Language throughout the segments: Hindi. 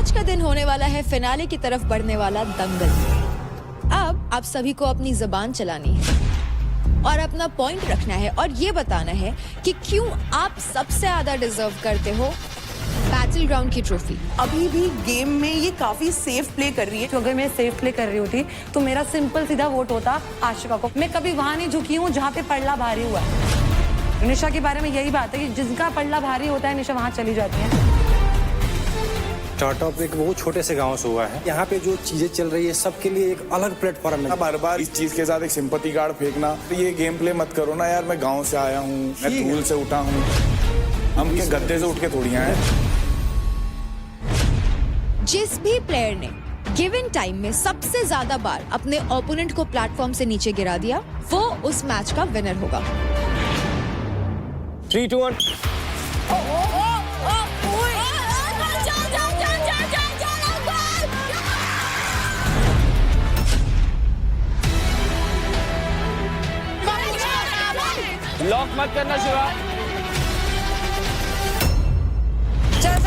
आज का दिन होने वाला है फिनाले की तरफ बढ़ने वाला दंगल। अब आप सभी को अपनी जबान चलानी है और अपना पॉइंट रखना है और ये बताना है कि क्यों आप सबसे ज्यादा डिजर्व करते हो बैटल ग्राउंड की ट्रॉफी। अभी भी गेम में ये काफी सेफ प्ले कर रही है। तो अगर मैं सेफ प्ले कर रही होती तो मेरा सिंपल सीधा वोट होता आशिका को। मैं कभी वहां नहीं झुकी हूँ जहाँ पे पल्ला भारी हुआ है। निशा के बारे में यही बात है कि जिसका पल्ला भारी होता है निशा वहां चली जाती है। स्टार्ट अप एक वो छोटे से गांव से हुआ है। यहाँ पे जो चीजें चल रही है सबके लिए एक अलग प्लेटफॉर्म है। बार बार इस चीज के साथ एक सिंपैथी कार्ड फेंकना, तो ये गेम प्ले मत करो ना यार। मैं गांव से आया हूँ, मैं धूल से उठा हूँ, हम के गद्दे से उठ के थोड़ी आए। जिस भी प्लेयर ने गिवन टाइम में सबसे ज्यादा बार अपने ओपोनेंट को प्लेटफॉर्म से नीचे गिरा दिया वो उस मैच का विनर होगा। 3, 2, 1 लॉक मत करना शिवा। चल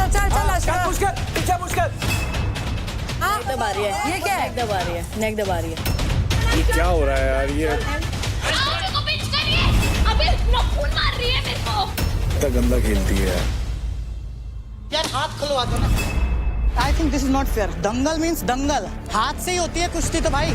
आशिका। पीछे मुश्किल। नेक दबा रही है। ये क्या है? नेक दबा रही है। ये क्या हो रहा है यार? ये इतना गंदा खेलती है यार। हाथ खुलवा दो ना। I think this is not fair. दंगल मीन्स दंगल, हाथ से ही होती है कुश्ती तो भाई।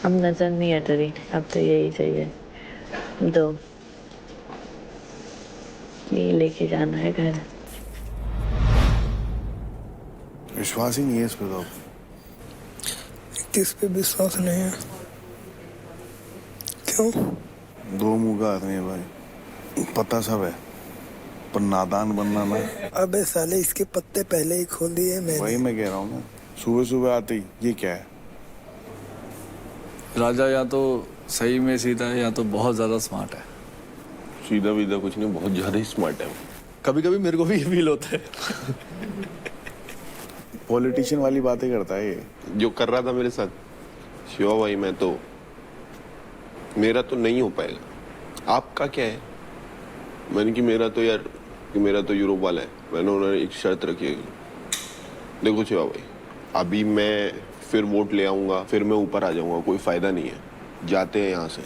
अब नजर नहीं हट रही, अब तो यही चाहिए। दो ये लेके जाना है घर। विश्वास ही नहीं है इस पे। तो किस पे विश्वास नहीं है? क्यों? दो मुंह का आदमी है भाई, पता सब है पर नादान बनना ना। अबे साले इसके पत्ते पहले ही खोल दिए मैंने। वही मैं कह रहा हूँ ना, सुबह सुबह आते ही ये क्या है। राजा या तो सही में सीधा है या तो बहुत ज्यादा स्मार्ट है। सीधा वीधा कुछ नहीं, बहुत ज्यादा ही स्मार्ट है। कभी कभी मेरे को भी ये फील होता है। पॉलिटिशियन वाली बातें करता है ये। जो कर रहा था मेरे साथ शिवा भाई, मैं तो मेरा तो नहीं हो पाएगा। आपका क्या है? मैंने कि मेरा तो यार कि मेरा तो यूरोप वाला है। मैंने उन्होंने एक शर्त रखी है। देखो शिवा भाई, अभी मैं फिर वोट ले आऊंगा, फिर मैं ऊपर आ जाऊंगा, कोई फायदा नहीं है। जाते हैं यहाँ से,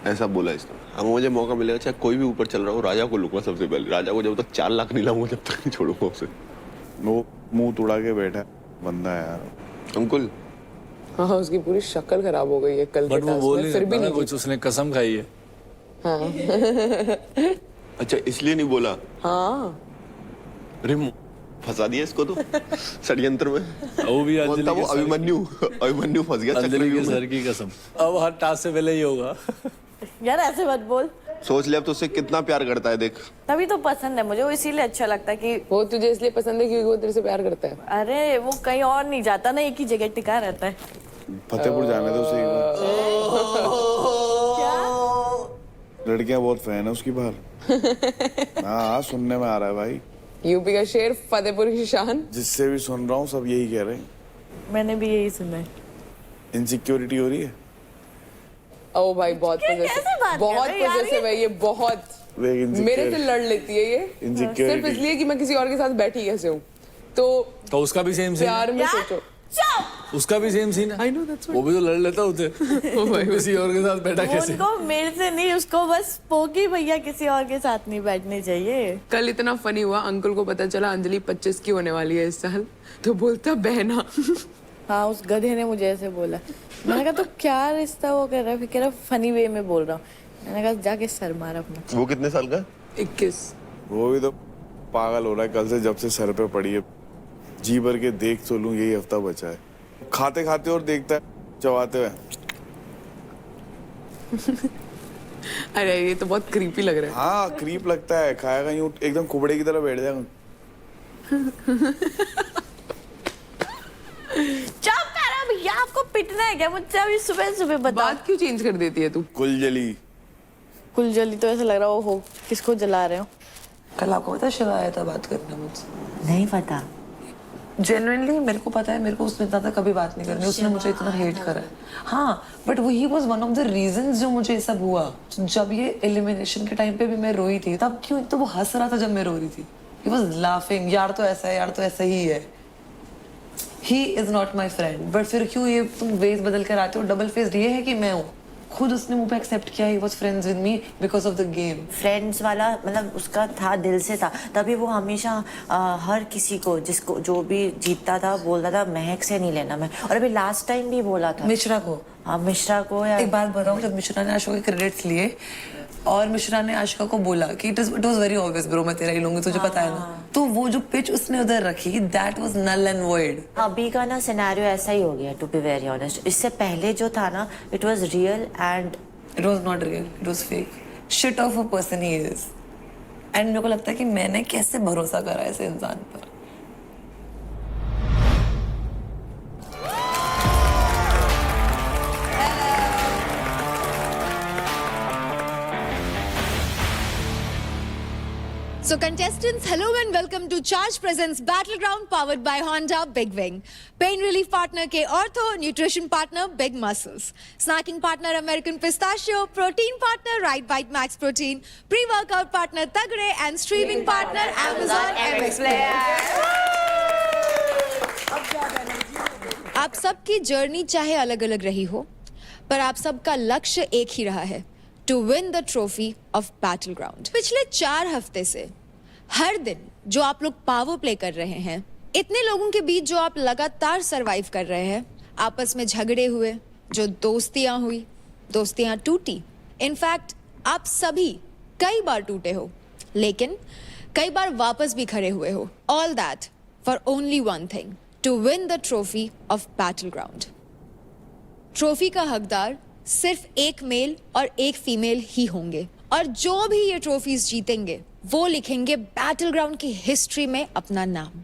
ऐसा बोला इसने। अब मुझे मौका मिलेगा, चाहे कोई भी ऊपर चल रहा हो, राजा को लूंगा सबसे पहले। राजा को जब तक 4 लाख नहीं लाऊंगा जब तक नहीं छोड़ूंगा उसे। वो मुंह तुड़ा के बैठा बंदा है यार। अंकुल हाँ, उसकी पूरी शक्ल खराब हो गई है कल के टास्क में, फिर भी नहीं कुछ। उसने कसम खाई है। हाँ। अच्छा इसलिए नहीं बोला। हाँ अरे फंसा दिया इसको तो षड्यंत्र में। वो भी वो अभिमन्यु फंस गया अंजलि के सर की कसम। अब हर टास्क से पहले ही होगा। यार ऐसे मत बोल। सोच ले अब तो उससे कितना प्यार करता है। देख तभी तो पसंद है मुझे वो, इसीलिए अच्छा लगता है कि वो तुझे इसलिए पसंद है क्योंकि वो तेरे से प्यार करता है। अरे वो कहीं और नहीं जाता ना, एक ही जगह टिका रहता है। फतेहपुर जाने दो उसे एक बार। लड़कियां बहुत फैन है उसकी बाहर। हाँ सुनने में आ रहा है भाई। यूपी का शेर, फतेहपुर की शान। जिससे भी सुन रहा हूँ सब यही कह रहे हैं। मैंने भी यही सुना है। इनसिक्योरिटी हो रही है। ओ भाई बहुत पॉजिटिव है ये, बहुत मेरे से लड़ लेती है ये, सिर्फ इसलिए कि मैं किसी और के साथ बैठी कैसे हूँ। तो उसका भी सेम सीन प्यार में सोचो, उसका भी सेम सीन है। वो भी तो लड़ लेता होते। किसी और के साथ बैठा कैसे? उनको मेरे से नहीं, उसको बस पोगी भैया किसी और के साथ नहीं बैठने चाहिए। कल इतना फनी हुआ, अंकल को पता चला अंजलि 25 की होने वाली है इस साल, तो बोलता बहना। हाँ उस गधे ने मुझे ऐसे बोला। मैंने कहा तो क्या रिश्ता वो कर रहा है? फिर कह रहा फनी वे में बोल रहा हूँ। मैंने कहा जाके सर मार अपना। वो कितने साल का? 21। वो भी तो पागल हो रहा है कल से, जब से सर पे पड़ी है। जी भर के देख तो लूं, यही हफ्ता बचा है। खाते खाते और देखता है चबाते हुए। अरे ये तो बहुत क्रीपी लग रहा है। हाँ क्रीप लगता है, खाएगा यूं एकदम कुबड़े की तरह बैठ जाएगा। चुप कर अब, भैया आपको पिटना है क्या मुझसे अभी सुबह सुबह? बता बात क्यों चेंज कर देती है तू? कुलजली। कुलजली तो ऐसा लग रहा हो किसको जला रहे हो? कल आपको पता शिवा आया था बात करने मुझसे? नहीं पता। जेन्युइनली मेरे को पता है, मेरे को उसने इतना तक कभी बात नहीं करनी, उसने मुझे इतना हेट करा है। हाँ बट वही was one of the reasons जो मुझे ये सब हुआ। जब ये एलिमिनेशन के टाइम पे भी मैं रोई थी, तब क्यों तो वो हंस रहा था जब मैं रो रही थी। He was laughing, यार तो ऐसा है, यार तो ऐसा ही है। He is not my friend, but फिर क्यों ये तुम वेज बदल कर आते हो? डबल फेस्ड ये है कि मैं हूँ। खुद उसने मुझे एक्सेप्ट किया, he was friends with me because of the game। Friends वाला मतलब उसका था, दिल से था, तभी वो हमेशा हर किसी को जिसको जो भी जीतता था बोलता था महक से नहीं लेना मैं। और अभी लास्ट टाइम भी बोला था मिश्रा को। हाँ मिश्रा को। या एक बात बताऊँ, जब मिश्रा ने आशिका के क्रेडिट्स लिए और मिश्रा ने आशिका को बोला कि it was very obvious bro, मैं तेरा ही लूंगी, तुझे पता है ना, तो वो जो पिच उसने उधर रखी that was null and void. अभी का ना सिनेरियो ऐसा ही हो गया टू बी वेरी ऑनेस्ट। इससे पहले जो था ना it was real and it was not real, it was fake. Shit of a person he is. And मेरे को लगता है कि मैंने कैसे भरोसा करा ऐसे इंसान पर। So contestants, hello and welcome to Charge Presents Battleground powered by Honda Big Wing. Pain relief partner K Ortho, nutrition partner Big Muscles, snacking partner American Pistachio, protein partner Right Bite Max Protein, pre-workout partner Tagre and streaming partner Amazon MX Player. आप सबकी जर्नी चाहे अलग अलग रही हो, पर आप सबका लक्ष्य एक ही रहा है, to win the trophy of battleground. पिछले 4 हफ्ते से हर दिन जो आप लोग पावर प्ले कर रहे हैं, इतने लोगों के बीच जो आप लगातार सरवाइव कर रहे हैं, आपस में झगड़े हुए, जो दोस्तियां हुई, दोस्तियां टूटी, इनफैक्ट आप सभी कई बार टूटे हो, लेकिन कई बार वापस भी खड़े हुए हो। All that for only one thing, to win the trophy of battleground. Trophy का हकदार सिर्फ एक मेल और एक फीमेल ही होंगे, और जो भी ये ट्रॉफीज जीतेंगे वो लिखेंगे बैटलग्राउंड की हिस्ट्री में अपना नाम।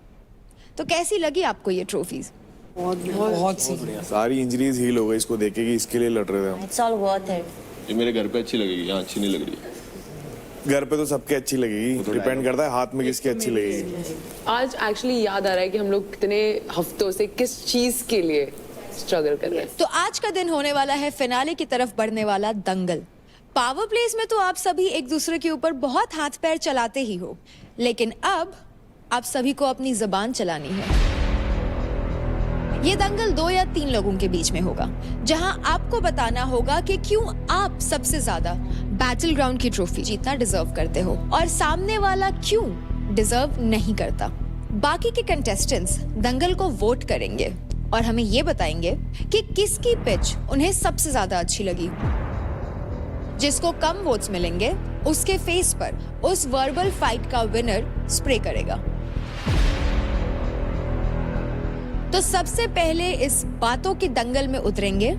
तो कैसी लगी आपको ये ट्रॉफीज? बहुत सारी इंजरीज हील हो गई इसको देखे कि इसके लिए लड़ रहे थे हम। It's all worth it. ये मेरे घर पे अच्छी लगेगी, यहाँ अच्छी नहीं लग रही। घर पे तो सबके अच्छी लगेगी, डिपेंड करता है हाथ में किसकी अच्छी लगेगी। आज एक्चुअली याद आ रहा है कि हम लोग कितने हफ्तों से किस चीज के लिए स्ट्रगल कर रहे हैं। तो आज का दिन होने वाला है फिनाले की तरफ बढ़ने वाला दंगल। पावर प्लेस में तो आप सभी एक दूसरे के ऊपर बहुत हाथ पैर चलाते ही हो, लेकिन अब आप सभी को अपनी जुबान चलानी है। ये दंगल 2 या 3 लोगों के बीच में होगा, जहां आपको बताना होगा कि क्यों आप सबसे ज्यादा बैटलग्राउंड की ट्रॉफी जीतना डिजर्व करते हो और सामने वाला क्यों डिजर्व नहीं करता। बाकी के कंटेस्टेंट्स दंगल को वोट करेंगे और हमें ये बताएंगे कि किसकी पिच उन्हें सबसे ज्यादा अच्छी लगी। जिसको कम वोट्स मिलेंगे उसके फेस पर उस वर्बल फाइट का विनर स्प्रे करेगा। तो सबसे पहले इस बातों की दंगल में उतरेंगे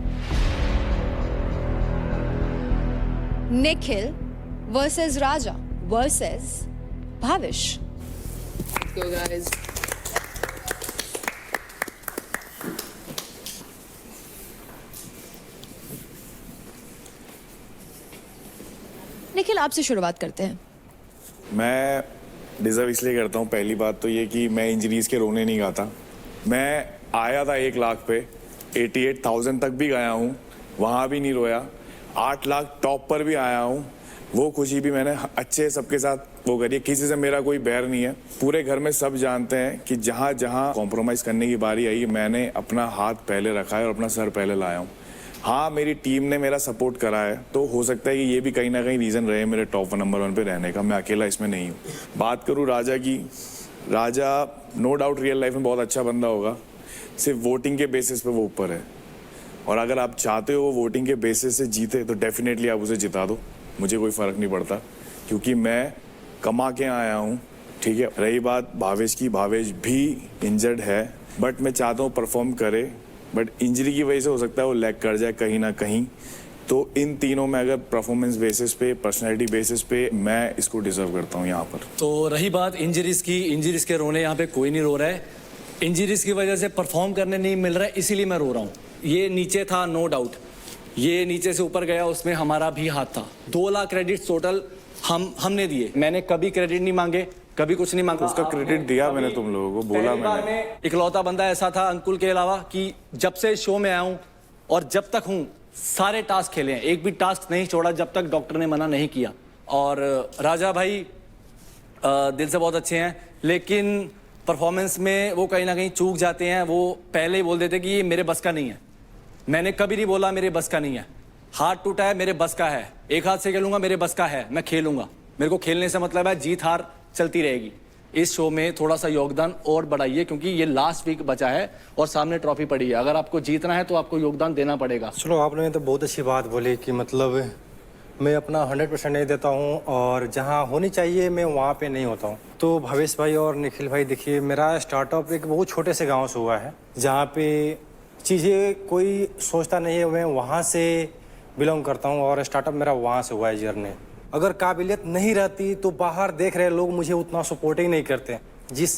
Nikhil versus Raja versus Bhavish. Let's go guys. Nikhil, आपसे शुरुआत करते हैं। मैं डिजर्व इसलिए करता हूँ, पहली बात तो ये कि मैं इंजरीज के रोने नहीं गाता। मैं आया था 1 लाख पे, 88,000 तक भी गया हूँ, वहाँ भी नहीं रोया। 8 लाख टॉप पर भी आया हूँ, वो खुशी भी मैंने अच्छे सबके साथ वो करी। किसी से मेरा कोई बैर नहीं है। पूरे घर में सब जानते हैं कि जहाँ जहाँ कॉम्प्रोमाइज करने की बारी आई, मैंने अपना हाथ पहले रखा है और अपना सर पहले लाया हूँ। हाँ, मेरी टीम ने मेरा सपोर्ट करा है, तो हो सकता है कि ये भी कहीं ना कहीं रीज़न रहे मेरे टॉप नंबर 1 पे रहने का। मैं अकेला इसमें नहीं हूँ। बात करूँ राजा की, राजा नो डाउट रियल लाइफ में बहुत अच्छा बंदा होगा, सिर्फ वोटिंग के बेसिस पे वो ऊपर है। और अगर आप चाहते हो वो वोटिंग के बेसिस से जीते तो डेफिनेटली आप उसे जिता दो, मुझे कोई फ़र्क नहीं पड़ता, क्योंकि मैं कमा के आया हूँ, ठीक है। रही बात भावेश की, भावेश भी इंजर्ड है, बट मैं चाहता हूँ परफॉर्म करे, बट इंजरी की वजह से हो सकता है वो लैग कर जाए कहीं ना कहीं। तो इन तीनों में अगर परफॉर्मेंस बेसिस पे, पर्सनैलिटी बेसिस पे, मैं इसको डिजर्व करता हूँ यहाँ पर। तो रही बात इंजरीज की, इंजरीज के रोने यहाँ पे कोई नहीं रो रहा है। इंजरीज की वजह से परफॉर्म करने नहीं मिल रहा है, इसीलिए मैं रो रहा हूँ। ये नीचे था, नो डाउट, ये नीचे से ऊपर गया, उसमें हमारा भी हाथ था। 2 लाख क्रेडिट टोटल हमने दिए। मैंने कभी क्रेडिट नहीं मांगे, कभी कुछ नहीं मांगा। उसका क्रेडिट दिया मैंने तुम लोगों को, बोला मैंने। इकलौता बंदा ऐसा था अंकुल के अलावा कि जब से शो में आया हूँ और जब तक हूँ सारे टास्क खेले हैं, एक भी टास्क नहीं छोड़ा जब तक डॉक्टर ने मना नहीं किया। और राजा भाई दिल से बहुत अच्छे हैं, लेकिन परफॉर्मेंस में वो कहीं ना कहीं चूक जाते हैं। वो पहले ही बोल देते कि ये मेरे बस का नहीं है। मैंने कभी नहीं बोला मेरे बस का नहीं है। हाथ टूटा है, मेरे बस का है। एक हाथ से खेलूंगा, मेरे बस का है, मैं खेलूंगा। मेरे को खेलने से मतलब है, जीत हार चलती रहेगी। इस शो में थोड़ा सा योगदान और बढ़ाइए, क्योंकि ये लास्ट वीक बचा है और सामने ट्रॉफी पड़ी है। अगर आपको जीतना है तो आपको योगदान देना पड़ेगा। चलो, आपने तो बहुत अच्छी बात बोली कि मतलब मैं अपना 100% नहीं देता हूँ और जहाँ होनी चाहिए मैं वहाँ पे नहीं होता हूँ। तो भावेश भाई और निखिल भाई, देखिए मेरा स्टार्टअप एक बहुत छोटे से गाँव से हुआ है, जहाँ पे चीज़ें कोई सोचता नहीं है। मैं वहाँ से बिलोंग करता हूँ और स्टार्टअप मेरा वहाँ से हुआ है जर्नी। अगर काबिलियत नहीं रहती तो बाहर देख रहे लोग मुझे उतना सपोर्ट ही नहीं करते। जिस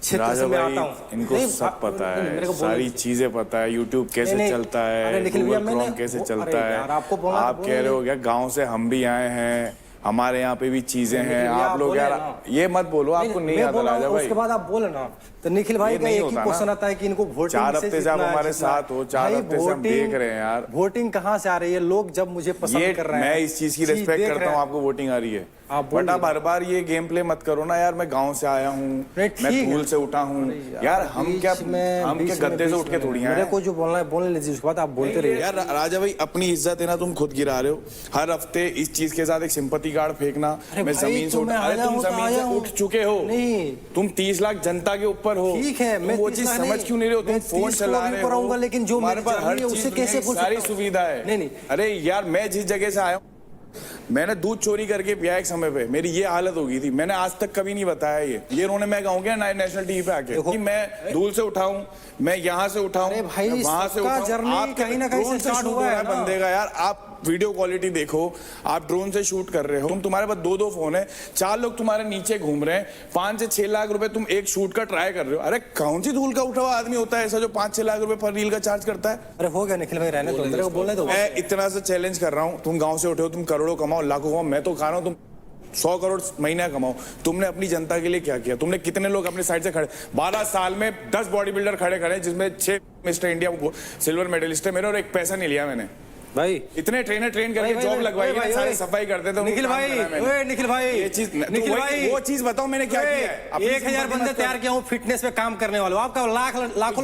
क्षेत्र से मैं आता हूँ, इनको सब पता है, सारी चीजें पता है, यूट्यूब कैसे चलता है, गूगल क्रोम कैसे चलता है। आप कह रहे हो क्या गाँव से हम भी आए हैं, हमारे यहाँ पे भी चीजें हैं। आप लोग यार ये मत बोलो, आपको नहीं आता राजा भाई। उसके बाद आप बोले ना, तो निखिल भाई का एक ही क्वेश्चन आता है कि इनको वोटिंग 4 हफ्ते से आप हमारे साथ हो, 4 हफ्ते से हम देख रहे हैं यार। वोटिंग कहाँ से आ रही है? लोग जब मुझे पसंद कर रहे हैं, मैं इस चीज की रिस्पेक्ट करता हूँ, आपको वोटिंग आ रही है, बट आप हर बार ये गेम प्ले मत करो ना यार। मैं गाँव से आया हूँ, मैं धूल से उठा हूँ यार। हम क्या गद्दे से उठ के थोड़ी मेरे को जो बोलना है बोलने लीजिए, उसके बाद आप बोलते रहिए यार। राजा भाई, अपनी इज्जत है ना, तुम खुद गिरा रहे हो हर हफ्ते इस चीज के साथ। एक सिंपैथी कार्ड फेंकना, मैं जमीन से उठा। अरे तुम जमीन से उठ चुके हो, तुम 30 लाख जनता के ऊपर हो। ठीक है, मैं वो चीज समझ क्यों नहीं रहे हो? तुम फोन चला रहे हो, लेकिन जो हमारे पास हर चीज, सारी सुविधा है। नहीं, अरे यार, मैं जिस जगह से आया हूँ, मैंने दूध चोरी करके पिया एक समय पे, मेरी ये हालत हो गई थी। मैंने आज तक कभी नहीं बताया ये उन्होंने, मैं कहूँ क्या नेशनल टीवी पे आके कि मैं धूल से उठाऊं, मैं यहाँ से उठाऊं, वहां से उठाऊं। आप कहीं ना कहीं से स्टार्ट हुआ है बंदे का यार। आप वीडियो क्वालिटी देखो, आप ड्रोन से शूट कर रहे हो, तुम्हारे पास 2-2 फोन है, 4 लोग तुम्हारे नीचे घूम रहे हैं, 5 से 6 लाख रुपए तुम एक शूट का ट्राई कर रहे हो। अरे कौन सी धूल का उठा हुआ आदमी होता है ऐसा जो 5-6 लाख रुपए पर रील का चार्ज करता है? अरे हो गया निखिल भाई, रहने दो, मेरे को बोलने दो। मैं इतना सा चैलेंज कर रहा हूँ, तुम गाँव से उठे हो, तुम करोड़ों कमाओ, लाखों कमाओ, मैं तो खा रहा हूँ, तुम 100 करोड़ महीना कमाओ। तुमने अपनी जनता के लिए क्या किया? तुमने कितने लोग अपने साइड से खड़े? 12 साल में 10 बॉडी बिल्डर खड़े, जिसमें 6 मिस्टर इंडिया सिल्वर मेडलिस्ट है मेरे, और एक पैसा नहीं लिया मैंने भाई। इतने ट्रेन करके जॉब लगवाई है, सारे सफाई करते थे। निखिल भाई, निखिल भाई, ये चीज, निखिल भाई, वो चीज बताओ मैंने क्या किया है। 1000 बंदे तैयार किया हूँ फिटनेस पे काम करने वाले। आपका लाखों लड़कों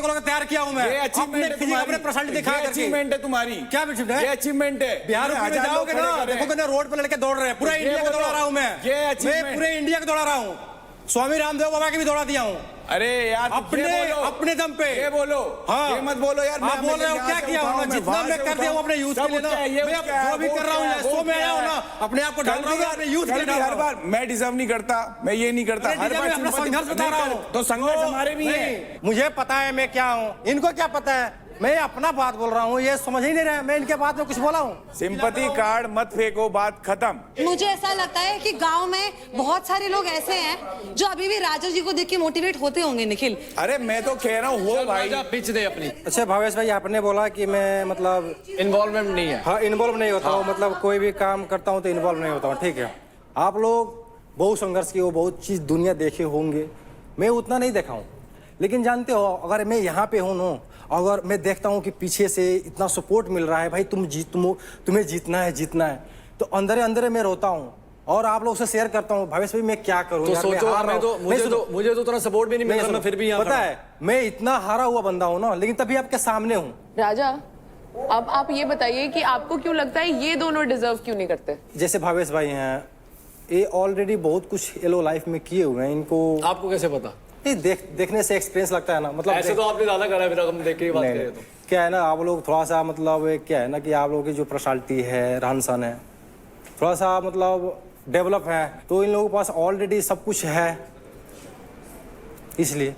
को तैयार किया हूँ मैं। अपने पर्सनालिटी दिखा करके। अचीवमेंट है तुम्हारी। क्या अचीवमेंट है? ये अचीवमेंट है। बिहार में जाओगे ना, देखोगे ना रोड पे लड़के दौड़ रहे हैं। पूरा इंडिया को दौड़ा रहा हूँ मैं पूरे इंडिया को दौड़ा रहा हूँ। स्वामी रामदेव बाबा की भी दौड़ा दिया हूँ। अरे यार, अपने दम पे ये बोलो। हाँ, ये मत बोलो यार। आप बोल रहे हो क्या किया हूँ? जितना मैं कर दिया हूँ अपने यूथ के लिए ना, मैं जो भी कर रहा हूँ शो में आया हूँ ना, अपने आप को डाल रहा हूँ अपने यूथ के लिए। हर बार मैं डिजर्व नहीं करता, मैं ये नहीं करता, हर बार अपना संघर्ष बता रहा हूँ। तो संघर्ष हमारे भी है। मुझे पता है मैं क्या हूँ, इनको क्या पता है? मैं अपना बात बोल रहा हूँ, ये समझ ही नहीं रहे। मैं इनके बात में कुछ बोला हूँ? सिंपैथी कार्ड मत फेंको, बात खत्म। मुझे ऐसा लगता है कि गांव में बहुत सारे लोग ऐसे हैं जो अभी भी राजा जी को देख के मोटिवेट होते होंगे। निखिल, अरे मैं तो कह रहा हूँ हो भाई, पिच दे अपनी। अच्छा भावेश भाई, आपने बोला कि मैं मतलब इन्वॉल्वमेंट नहीं है। हाँ, इन्वॉल्व नहीं होता हूँ, मतलब कोई भी काम करता हूँ तो इन्वॉल्व नहीं होता हूँ। ठीक है, आप लोग बहुत संघर्ष किए हो, बहुत चीज दुनिया देखे होंगे, मैं उतना नहीं देखा हूँ। लेकिन जानते हो, अगर मैं यहाँ पे हूँ ना, अगर मैं देखता हूँ कि पीछे से इतना सपोर्ट मिल रहा है, भाई तुम्हें जीतना है, तो अंदर मैं रोता हूँ और आप लोग से शेयर करता हूँ। भावेश भाई, मैं क्या करूँ? तो सोचो, मुझे तो उतना सपोर्ट भी नहीं मिल रहा, मैं फिर भी यहाँ पता है मैं इतना हारा हुआ बंदा हूँ ना, लेकिन तभी आपके सामने हूँ। राजा, अब आप ये बताइए कि आपको क्यों लगता है ये दोनों डिजर्व क्यों नहीं करते? जैसे भावेश भाई हैं, ये ऑलरेडी बहुत कुछ ये लाइफ में किए हुए हैं। इनको आपको कैसे पता? देखने से एक्सपीरियंस लगता है ना, मतलब ऐसे तो आपने ज्यादा करा है, फिर हम देख के बात करें तो क्या है ना, आप लोग थोड़ा सा मतलब क्या है ना कि आप लोगों की जो पर्सनालिटी है, रहन सहन है, थोड़ा सा मतलब डेवलप है, तो इन लोगों के पास ऑलरेडी सब कुछ है, इसलिए।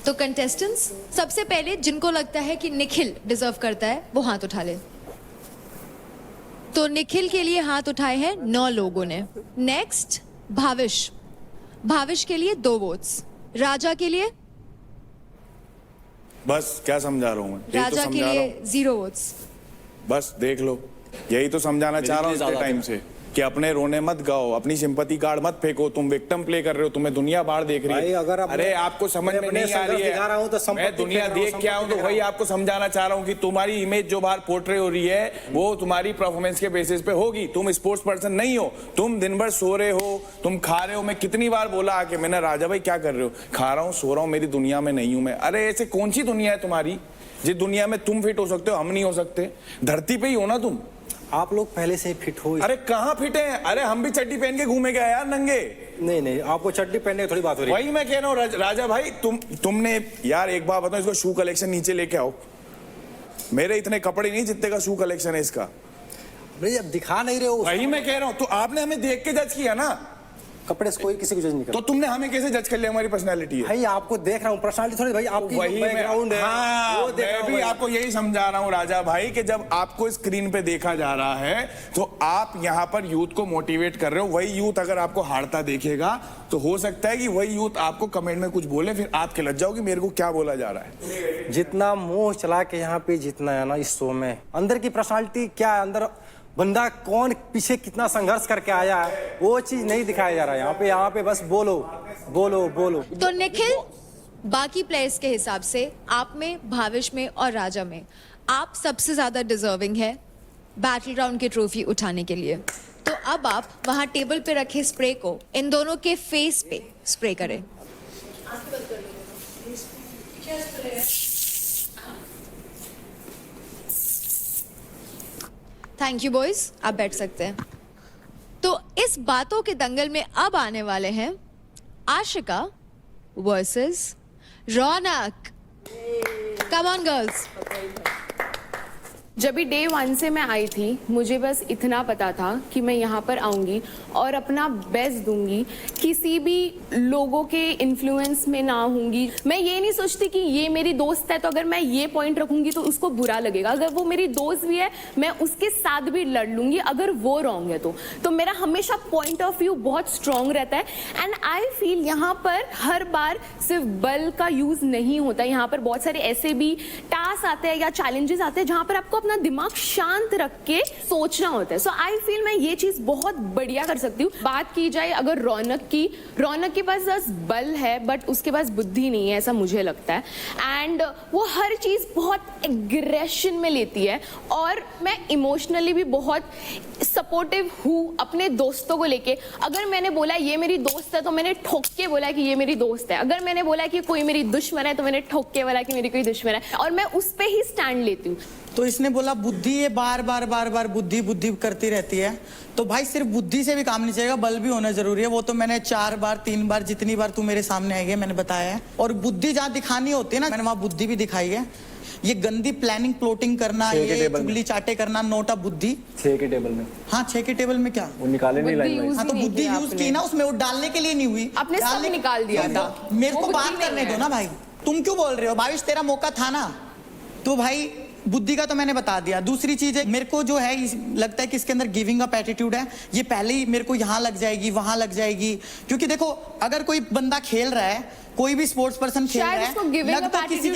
तो कंटेस्टेंट्स, सबसे पहले जिनको लगता है कि निखिल डिजर्व करता है वो हाथ उठा ले। तो निखिल के लिए हाथ उठाए हैं 9 लोगों ने। नेक्स्ट भाविश, भाविश के लिए 2 वोट्स, राजा के लिए, बस क्या समझा रहा हूँ मैं, यही तो राजा के समझा रहा लिए हूँ। 0 वोट्स। बस देख लो, यही तो समझाना चाह रहा हूँ इतने टाइम से कि अपने रोने मत गाओ, अपनी सिंपैथी कार्ड मत फेंको, तुम विक्टिम प्ले कर रहे हो, तुम्हें दुनिया बाहर देख रही है। अरे आपको समझ में नहीं आ रही है, तो मैं दुनिया देख के आऊं तो वही आपको समझाना चाह रहा हूं कि तुम्हारी इमेज जो बाहर पोर्ट्रे हो रही है वो तुम्हारी परफॉर्मेंस के बेसिस पे होगी। तुम स्पोर्ट्स पर्सन नहीं हो, तुम दिन भर सो रहे हो, तुम खा रहे हो। मैं कितनी बार बोला आके, मैंने राजा भाई क्या कर रहे हो, खा रहा हूँ सो रहा हूँ, मेरी दुनिया में नहीं हूं मैं। अरे ऐसे कौन सी दुनिया है तुम्हारी जिस दुनिया में तुम फिट हो सकते हो, हम नहीं हो सकते? धरती पे ही हो ना तुम। आप लोग पहले से ही फिट हो। अरे कहाँ फिट हैं? अरे हम भी चड्डी पहन के घूमे गए यार नंगे। नहीं, आपको चड्डी पहनने की थोड़ी बात हो रही है। वही मैं कह रहा हूँ राजा भाई, तुमने यार एक बात बताओ, इसको शू कलेक्शन नीचे लेके आओ। मेरे इतने कपड़े नहीं जितने का शू कलेक्शन है इसका। भाई अब दिखा नहीं रहे हो। वही मैं कह रहा हूँ, तो आपने हमें देख के जज किया ना। कपड़े से कोई किसी को जज नहीं करता। तो तुमने हमें कैसे जज कर लिया? हमारी पर्सनालिटी है भाई, आपको देख रहा हूँ, पर्सनालिटी थोड़ी भाई आपकी बैकग्राउंड है। हाँ, वो देख रहा मैं हूँ भी आपको यही समझा रहा हूँ राजा भाई कि जब आपको स्क्रीन पे देखा जा रहा है तो आप यहाँ पर यूथ को मोटिवेट कर रहे हो। वही यूथ अगर आपको हारता देखेगा तो हो सकता है कि वही यूथ आपको कमेंट में कुछ बोले, फिर आप खिलच जाओगे मेरे को क्या बोला जा रहा है। जितना मोह चला के यहाँ पे जितना है ना इस शो में, अंदर की पर्सनालिटी क्या है, अंदर बंदा कौन पीछे कितना संघर्ष करके आया है, वो चीज नहीं दिखाया जा रहा है यहाँ पे बस बोलो बोलो बोलो। तो निखिल, बाकी प्लेयर्स के हिसाब से आप में, भाविश में और राजा में आप सबसे ज्यादा डिजर्विंग है बैटल ग्राउंड की ट्रॉफी उठाने के लिए। तो अब आप वहां टेबल पे रखे स्प्रे को इन दोनों के फेस पे स्प्रे करें। थैंक यू बॉयज, आप बैठ सकते हैं। तो इस बातों के दंगल में अब आने वाले हैं Ashika versus Raunak. Come on girls. जब भी डे 1 से मैं आई थी, मुझे बस इतना पता था कि मैं यहाँ पर आऊँगी और अपना बेस्ट दूंगी, किसी भी लोगों के इन्फ्लुएंस में ना होंगी। मैं ये नहीं सोचती कि ये मेरी दोस्त है तो अगर मैं ये पॉइंट रखूंगी तो उसको बुरा लगेगा। अगर वो मेरी दोस्त भी है, मैं उसके साथ भी लड़ लूंगी अगर वो रॉन्ग है तो मेरा हमेशा पॉइंट ऑफ व्यू बहुत स्ट्रांग रहता है। एंड आई फील यहाँ पर हर बार सिर्फ बल का यूज नहीं होता, यहाँ पर बहुत सारे ऐसे भी टास्क आते हैं या चैलेंजेस आते हैं जहाँ पर आपको अपना दिमाग शांत रख के सोचना होता है। सो आई फील मैं ये चीज बहुत बढ़िया कर सकती हूँ। बात की जाए अगर रौनक के पास बस बल है बट उसके पास बुद्धि नहीं है, ऐसा मुझे लगता है। एंड वो हर चीज बहुत एग्रेशन में लेती है और मैं इमोशनली भी बहुत सपोर्टिव हूँ अपने दोस्तों को लेके। अगर मैंने बोला ये मेरी दोस्त है तो मैंने ठोक के बोला कि ये मेरी दोस्त है। अगर मैंने बोला कि कोई मेरी दुश्मन है तो मैंने ठोक के बोला कि मेरी कोई दुश्मन है, और मैं उस पे ही स्टैंड लेती हूँ। तो इसने बोला बुद्धि, ये बार बार बुद्धि बुद्धि करती रहती है। तो भाई सिर्फ बुद्धि से भी काम नहीं चलेगा, बल भी होना जरूरी है। वो तो मैंने 4 बार 3 बार जितनी बार तू मेरे सामने आई है मैंने बताया है। और बुद्धि जहाँ दिखानी होती है ना, मैंने वहां बुद्धि भी दिखाई है। ये गंदी प्लानिंग प्लॉटिंग करना, ये चुगली चाटे करना, नोटा बुद्धि 6 के टेबल में। हाँ 6 के टेबल में क्या वो निकाले नहीं लाइन। हाँ तो बुद्धि यूज की ना उसमें, वो डालने के लिए नहीं हुई, आपने सब निकाल दिया था। मेरे को बात करने दो ना भाई, तुम क्यों बोल रहे हो? भाविश तेरा मौका था ना। तो भाई बुद्धि का तो मैंने बता दिया। दूसरी चीज है, मेरे को जो है लगता है कि इसके अंदर गिविंग अप एटीट्यूड है। ये पहले ही मेरे को यहाँ लग जाएगी वहां लग जाएगी, क्योंकि देखो अगर कोई बंदा खेल रहा है, कोई भी स्पोर्ट्स पर्सन खेल रहा है, लग तो किसी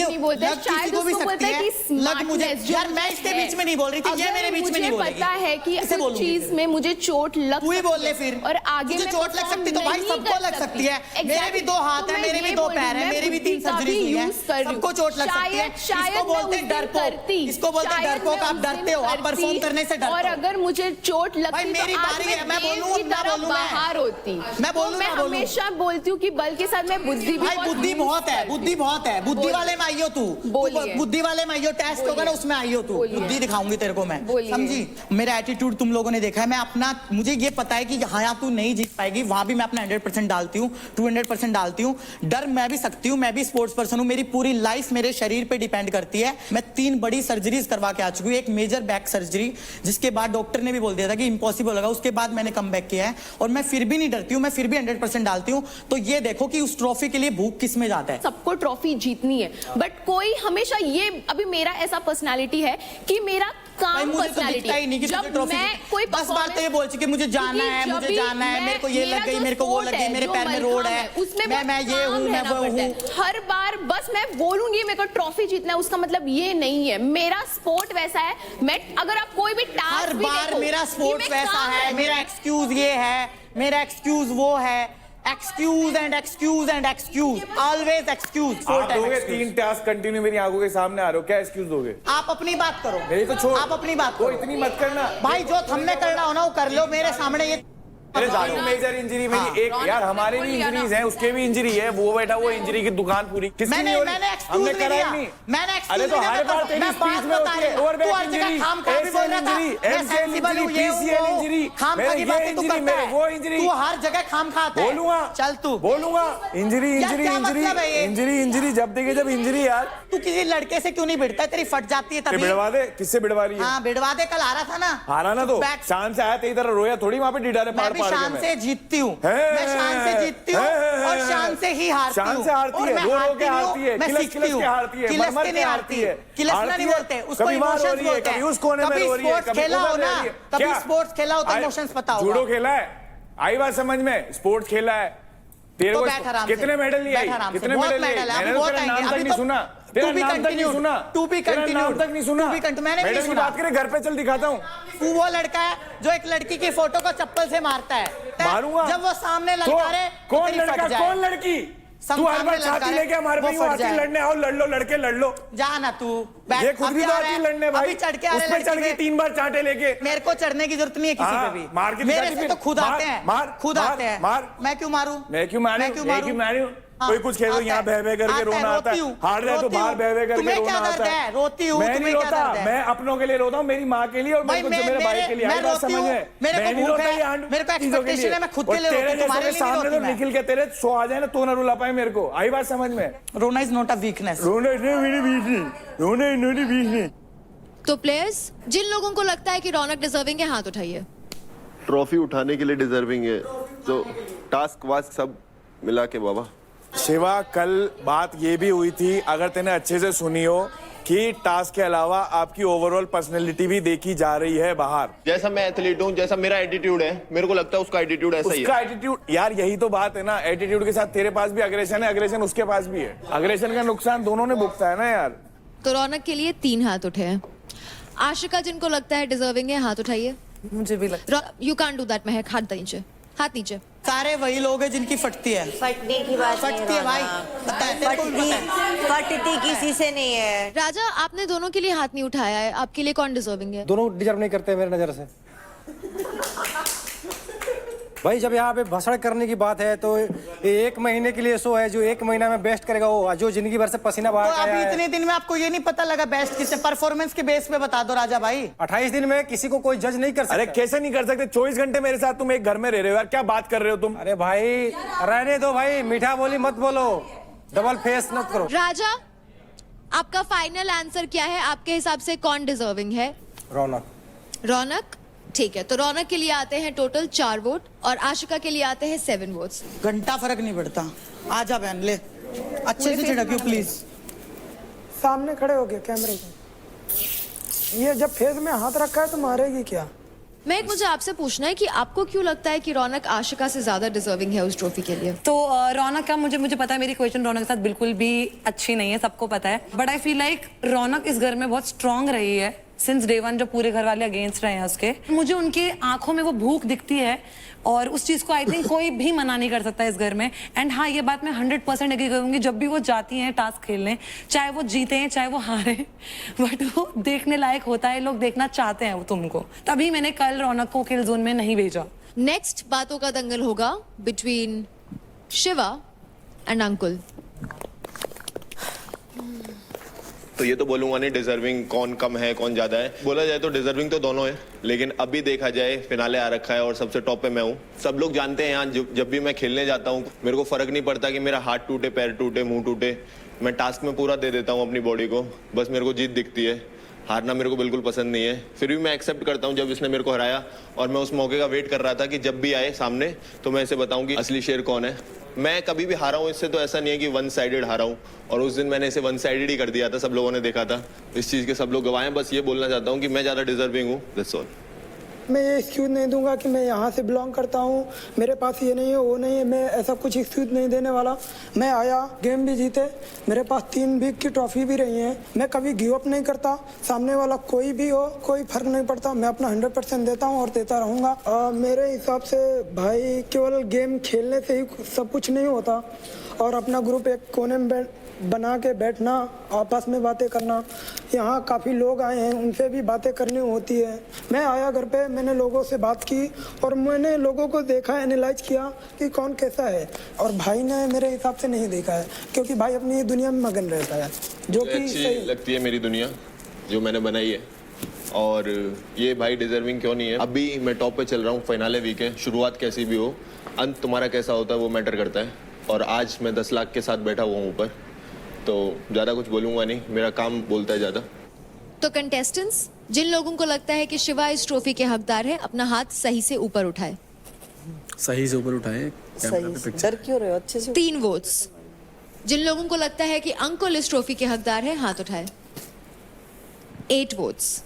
को भी सकती है, लग मुझे यार, मैं इसके बीच में नहीं बोल रही थी, ये मेरे बीच में नहीं बोल रही। पता है कि इस चीज में मुझे चोट लग, तू ही बोल ले फिर, और आगे मुझे चोट लग सकती तो भाई सबको लग सकती है। मेरे भी 2 हाथ है, मेरे भी 2 पैर है, मेरी भी 3 सर्जरी हुई है, सबको चोट लग सकती है। इसको बोलते हैं डरपोक, इसको बोलते हैं डरपोक। आप डरते हो, आप परफॉर्म करने से डरते हो। और अगर मुझे चोट लगती मेरी बारी है, मैं बोलूं बाहर होती, मैं बोलूं, मैं हमेशा बोलती हूँ कि बल के साथ मैं बुद्धि भी भाई बुद्धि बहुत है, बुद्धि बहुत है, बुद्धि वाले में आइयो तू, बुद्धि वाले में आइयो, टेस्ट होगा ना उसमें आइयो तू, बुद्धि दिखाऊंगी तेरे को मैं, समझी? मेरा एटीट्यूड तुम लोगों ने देखा है, मैं अपना, मुझे ये पता है कि हाँ तू नहीं जीत पाएगी, वहां भी मैं अपना 100% डालती हूँ, 200% डालती हूँ। डर मैं भी सकती हूँ, मैं भी स्पोर्ट्स पर्सन हूँ, मेरी पूरी लाइफ मेरे शरीर पे डिपेंड करती है। मैं 3 बड़ी सर्जरीज करवा के आ चुकी हूँ, एक मेजर बैक सर्जरी जिसके बाद डॉक्टर ने भी बोल दिया था कि इम्पॉसिबल होगा, उसके बाद मैंने कम बैक किया है और मैं फिर भी नहीं डरती हूँ, मैं फिर भी 100% डालती हूँ। तो ये देखो कि उस ट्रॉफी के लिए भूख किस में जाता है। सबको ट्रॉफी जीतनी है, बट कोई हमेशा ये, अभी मेरा ऐसा पर्सनालिटी है कि मेरा काम पर्सनालिटी है, जब मैं कोई बस बात तो ये बोल चुकी मुझे जाना है, मुझे जाना है, मेरे को ये लग गई, मेरे को वो लग गई, मेरे पैर में रोड है, उसमें मैं ये हूँ, मैं वो हूँ। हर बार बस मैं बोलूंगी मेरे को ट्रॉफी जीतना है, उसका मतलब ये नहीं है। मेरा स्पोर्ट वैसा है, मैं अगर आप कोई भी टास्क, हर बार मेरा स्पोर्ट वैसा है, मेरा एक्सक्यूज ये है, मेरा एक्सक्यूज वो है, excuse and excuse and excuse, always excuse. आप दोगे 3 टास्क कंटिन्यू मेरी आंखों के सामने आ रहे हो, क्या एक्सक्यूज दोगे? आप अपनी बात करो, मेरी तो छोड़, आप अपनी बात करो, इतनी मत करना भाई, जो हमने करना हो ना वो कर लो मेरे सामने। ये मेजर इंजरी मेरी एक, यार हमारे भी इंजरीज हैं, उसके भी इंजरी है, वो बेटा वो इंजरी की दुकान पूरी मैंने एक्सक्यूज नहीं दिया, मैंने एक्सक्यूज नहीं दिया, हर बार तेरी स्पीच में होती है lower back injury, ACL injury, MCL injury, PCL injury, मेरे ये इंजरी, मेरे वो इंजरी, तू हर जगह खाम खाता है। बोलूंगा, चल तू बोलूंगा, injury injury injury injury injury, जब देखे जब इंजरी। यार तू किसी लड़के से क्यों नहीं भिड़ता, तेरी फट जाती है तभी। भिड़वा दे, किससे भिड़वा रही है? हाँ भिड़वा दे, कल आ रहा था ना, आ रहा ना, तो शान से आया, तेरी तरह रोया थोड़ी वहां पे डिडारे पार पार के। शान से जीतती हूँ, मैं शान से जीतती हूँ और शान से ही हारती हूँ। शान से हारती है, रो रो के हारती है, मैं सीखती हूँ, मर के नहीं हारती है, किलसना नहीं बोलते उसको, इमोशंस बोलते हैं। उस कोने में रो रही है, कभी खेला हो ना, कभी स्पोर्ट्स खेला हो तो इमोशंस पता होगा। जूडो खेला है, आई बात समझ में, स्पोर्ट्स खेला है, तेरे को कितने मेडल लिए, कितने मेडल लिए, मैंने तो तेरा नाम तक नहीं सुना, तेरा नाम तक नहीं सुना, तेरा नाम तक नहीं सुना, मेडल की बात करे, घर पे चल दिखाता हूँ। तू वो लड़का है जो एक लड़की की फोटो को चप्पल से मारता है, मारूंगा जब वो सामने ललकारे, कौन लड़का, कौन लड़की? तू हर बार छाती लेके हमारे पे आती लड़ने, आओ लड़ लो, लड़के लड़ लो, जा ना तू, ये खुद भी तो आती लड़ने भाई, चढ़ के उस पे चढ़ के 3 बार चांटे लेके। मेरे को चढ़ने की जरूरत नहीं है किसी पे भी, मार के मेरे से तो खुद आते हैं, खुद आते हैं, मैं क्यों मारूं, मैं क्यों मारूं? कोई कुछ खेलो, यहाँ बह बह करके रोना आता है, हार रहे तो बाहर बह बह करके रोना आता है। रोती हूँ, मैं नहीं रोता, मैं अपनों के लिए रोता हूँ, मेरी माँ के लिए और मेरे भाई के लिए। मैं रोती हूँ, मेरे को भूख है, मेरे को एक्सपेक्टेशन है, मैं खुद के लिए रोती हूँ, तुम्हारे लिए सामने तो निकल के तेरे सो आ जाए ना, तो ना रुला पाए मेरे को, आई बात समझ में? रोना इज नॉट अ वीकनेस, रोना मेरी वीकनेस। तो प्लेयर्स, जिन लोगों को लगता है कि रौनक डिजर्विंग है, हाथ उठाइए। ट्रॉफी उठाने के लिए डिजर्विंग है, तो टास्क वास्क सब मिला के बाबा। शिवा, कल बात ये भी हुई थी, अगर तूने अच्छे से सुनी हो, कि टास्क के अलावा आपकी ओवरऑल पर्सनैलिटी भी देखी जा रही है बाहर। जैसा मैं एथलीट हूँ, जैसा मेरा एटीट्यूड है, मेरे को लगता है उसका एटीट्यूड ऐसा ही है। उसका एटीट्यूड, यार यही तो बात है ना, एटीट्यूड के साथ तेरे पास भी अग्रेशन है, अग्रेशन उसके पास भी है, अग्रेशन का नुकसान दोनों ने भुगता है ना यार। तो रौनक के लिए 3 हाथ उठे हैं। आशिका, जिनको लगता है डिजर्विंग है, हाथ उठाइए। मुझे भी लगता है। यू कांट डू दैट महक, हाथ नीचे, हाथ नीचे। सारे वही लोग हैं जिनकी फटती है, फटने की बात फटती है भाई, फटती किसी से नहीं है। राजा, आपने दोनों के लिए हाथ नहीं उठाया है, आपके लिए कौन डिजर्विंग है? दोनों डिजर्व नहीं करते मेरे नजर से। भाई जब यहाँ पे भाषण करने की बात है तो 1 महीने के लिए शो है, जो 1 महीना में बेस्ट करेगा वो, जो जिंदगी भर से पसीना बहा तो अभी इतने दिन में आपको ये नहीं पता लगा बेस्ट किससे? परफॉर्मेंस के बेस पे बता दो राजा भाई। 28 दिन में किसी को कोई जज नहीं कर सकता। अरे कैसे नहीं कर सकते? 24 घंटे मेरे साथ तुम एक घर में रह रहे हो यार, क्या बात कर रहे हो तुम? अरे भाई रहने दो भाई, मीठा बोली मत बोलो, डबल फेस मत करो। राजा, आपका फाइनल आंसर क्या है? आपके हिसाब से कौन डिजर्विंग है? रौनक। रौनक, ठीक है। तो रौनक के लिए आते हैं टोटल 4 वोट और आशिका के लिए आते हैं 7 वोट्स। घंटा फर्क नहीं पड़ता। आजा बहन, ले अच्छे से छिड़कियो प्लीज। सामने खड़े हो गए कैमरे के, ये जब फेस में हाथ रखा है तो मारेगी क्या? मैं मुझे आपसे पूछना है कि आपको क्यों लगता है कि रौनक आशिका से ज्यादा डिजर्विंग है उस ट्रॉफी के लिए? तो रौनक का मुझे पता है, मेरी क्वेश्चन रौनक के साथ बिल्कुल भी अच्छी नहीं है, सबको पता है, बट आई फील लाइक रौनक इस घर में बहुत स्ट्रांग रही है सिंस डे 1, जो पूरे घर वाले अगेंस्ट रहे हैं उसके। मुझे उनके आंखों में वो भूख दिखती है और उस चीज को आई थिंक कोई भी मना नहीं कर सकता इस घर में। एंड हाँ, ये बात मैं 100% एग्री करूंगी, जब भी वो जाती हैं टास्क खेलने, चाहे वो जीते हैं चाहे वो हारे, बट वो देखने लायक होता है, लोग देखना चाहते हैं वो तुमको, तभी मैंने कल रौनक को किल जोन में नहीं भेजा। नेक्स्ट बातों का दंगल होगा बिटवीन शिवा एंड अंकुल। तो ये तो बोलूंगा नहीं डिजर्विंग कौन कम है कौन ज्यादा है, बोला जाए तो डिजर्विंग तो दोनों है, लेकिन अभी देखा जाए फिनाले आ रखा है और सबसे टॉप पे मैं हूँ। सब लोग जानते हैं यहाँ जब भी मैं खेलने जाता हूँ मेरे को फर्क नहीं पड़ता कि मेरा हाथ टूटे, पैर टूटे, मुंह टूटे, मैं टास्क में पूरा दे देता हूँ अपनी बॉडी को, बस मेरे को जीत दिखती है, हारना मेरे को बिल्कुल पसंद नहीं है। फिर भी मैं एक्सेप्ट करता हूँ जब इसने मेरे को हराया, और मैं उस मौके का वेट कर रहा था कि जब भी आए सामने तो मैं इसे बताऊं कि असली शेर कौन है। मैं कभी भी हारा हूँ इससे, तो ऐसा नहीं है कि वन साइडेड हारा हूँ, और उस दिन मैंने इसे वन साइडेड ही कर दिया था, सब लोगों ने देखा था, इस चीज़ के सब लोग गवाह हैं। बस ये बोलना चाहता हूँ कि मैं ज़्यादा डिजर्विंग हूँ, दैट्स ऑल। मैं ये एक्सक्यूज़ नहीं दूंगा कि मैं यहाँ से बिलोंग करता हूँ, मेरे पास ये नहीं है वो नहीं है, मैं ऐसा कुछ एक्सक्यूज़ नहीं देने वाला। मैं आया, गेम भी जीते, मेरे पास 3 वीक की ट्रॉफी भी रही है, मैं कभी गिव अप नहीं करता, सामने वाला कोई भी हो कोई फर्क नहीं पड़ता, मैं अपना 100% देता हूँ और देता रहूँगा। मेरे हिसाब से भाई केवल गेम खेलने से ही सब कुछ नहीं होता, और अपना ग्रुप एक कोने में बना के बैठना, आपस में बातें करना, यहाँ काफ़ी लोग आए हैं उनसे भी बातें करनी होती है। मैं आया घर पे, मैंने लोगों से बात की और मैंने लोगों को देखा, एनालाइज किया कि कौन कैसा है, और भाई ने मेरे हिसाब से नहीं देखा है, क्योंकि भाई अपनी दुनिया में मगन रहता है, जो कि अच्छी लगती है मेरी दुनिया जो मैंने बनाई है। और ये भाई डिजर्विंग क्यों नहीं है, अभी मैं टॉप पे चल रहा हूँ, फाइनल वीक है, शुरुआत कैसी भी हो अंत तुम्हारा कैसा होता है वो मैटर करता है, और आज मैं 10 लाख के साथ बैठा हुआ हूँ ऊपर, तो ज़्यादा कुछ बोलूँगा नहीं, मेरा काम बोलता है ज़्यादा। तो कंटेस्टेंट्स, जिन लोगों को लगता है कि शिवा इस ट्रॉफी के हकदार है, अपना हाथ सही से ऊपर उठाए। सही से ऊपर उठाए, कैमरा पे पिक्चर। डर क्यों रहे हो, अच्छे से। 3 वोट्स। जिन लोगों को लगता है कि अंकुल इस ट्रॉफी के हकदार है, हाथ उठाए। 8 वोट्स।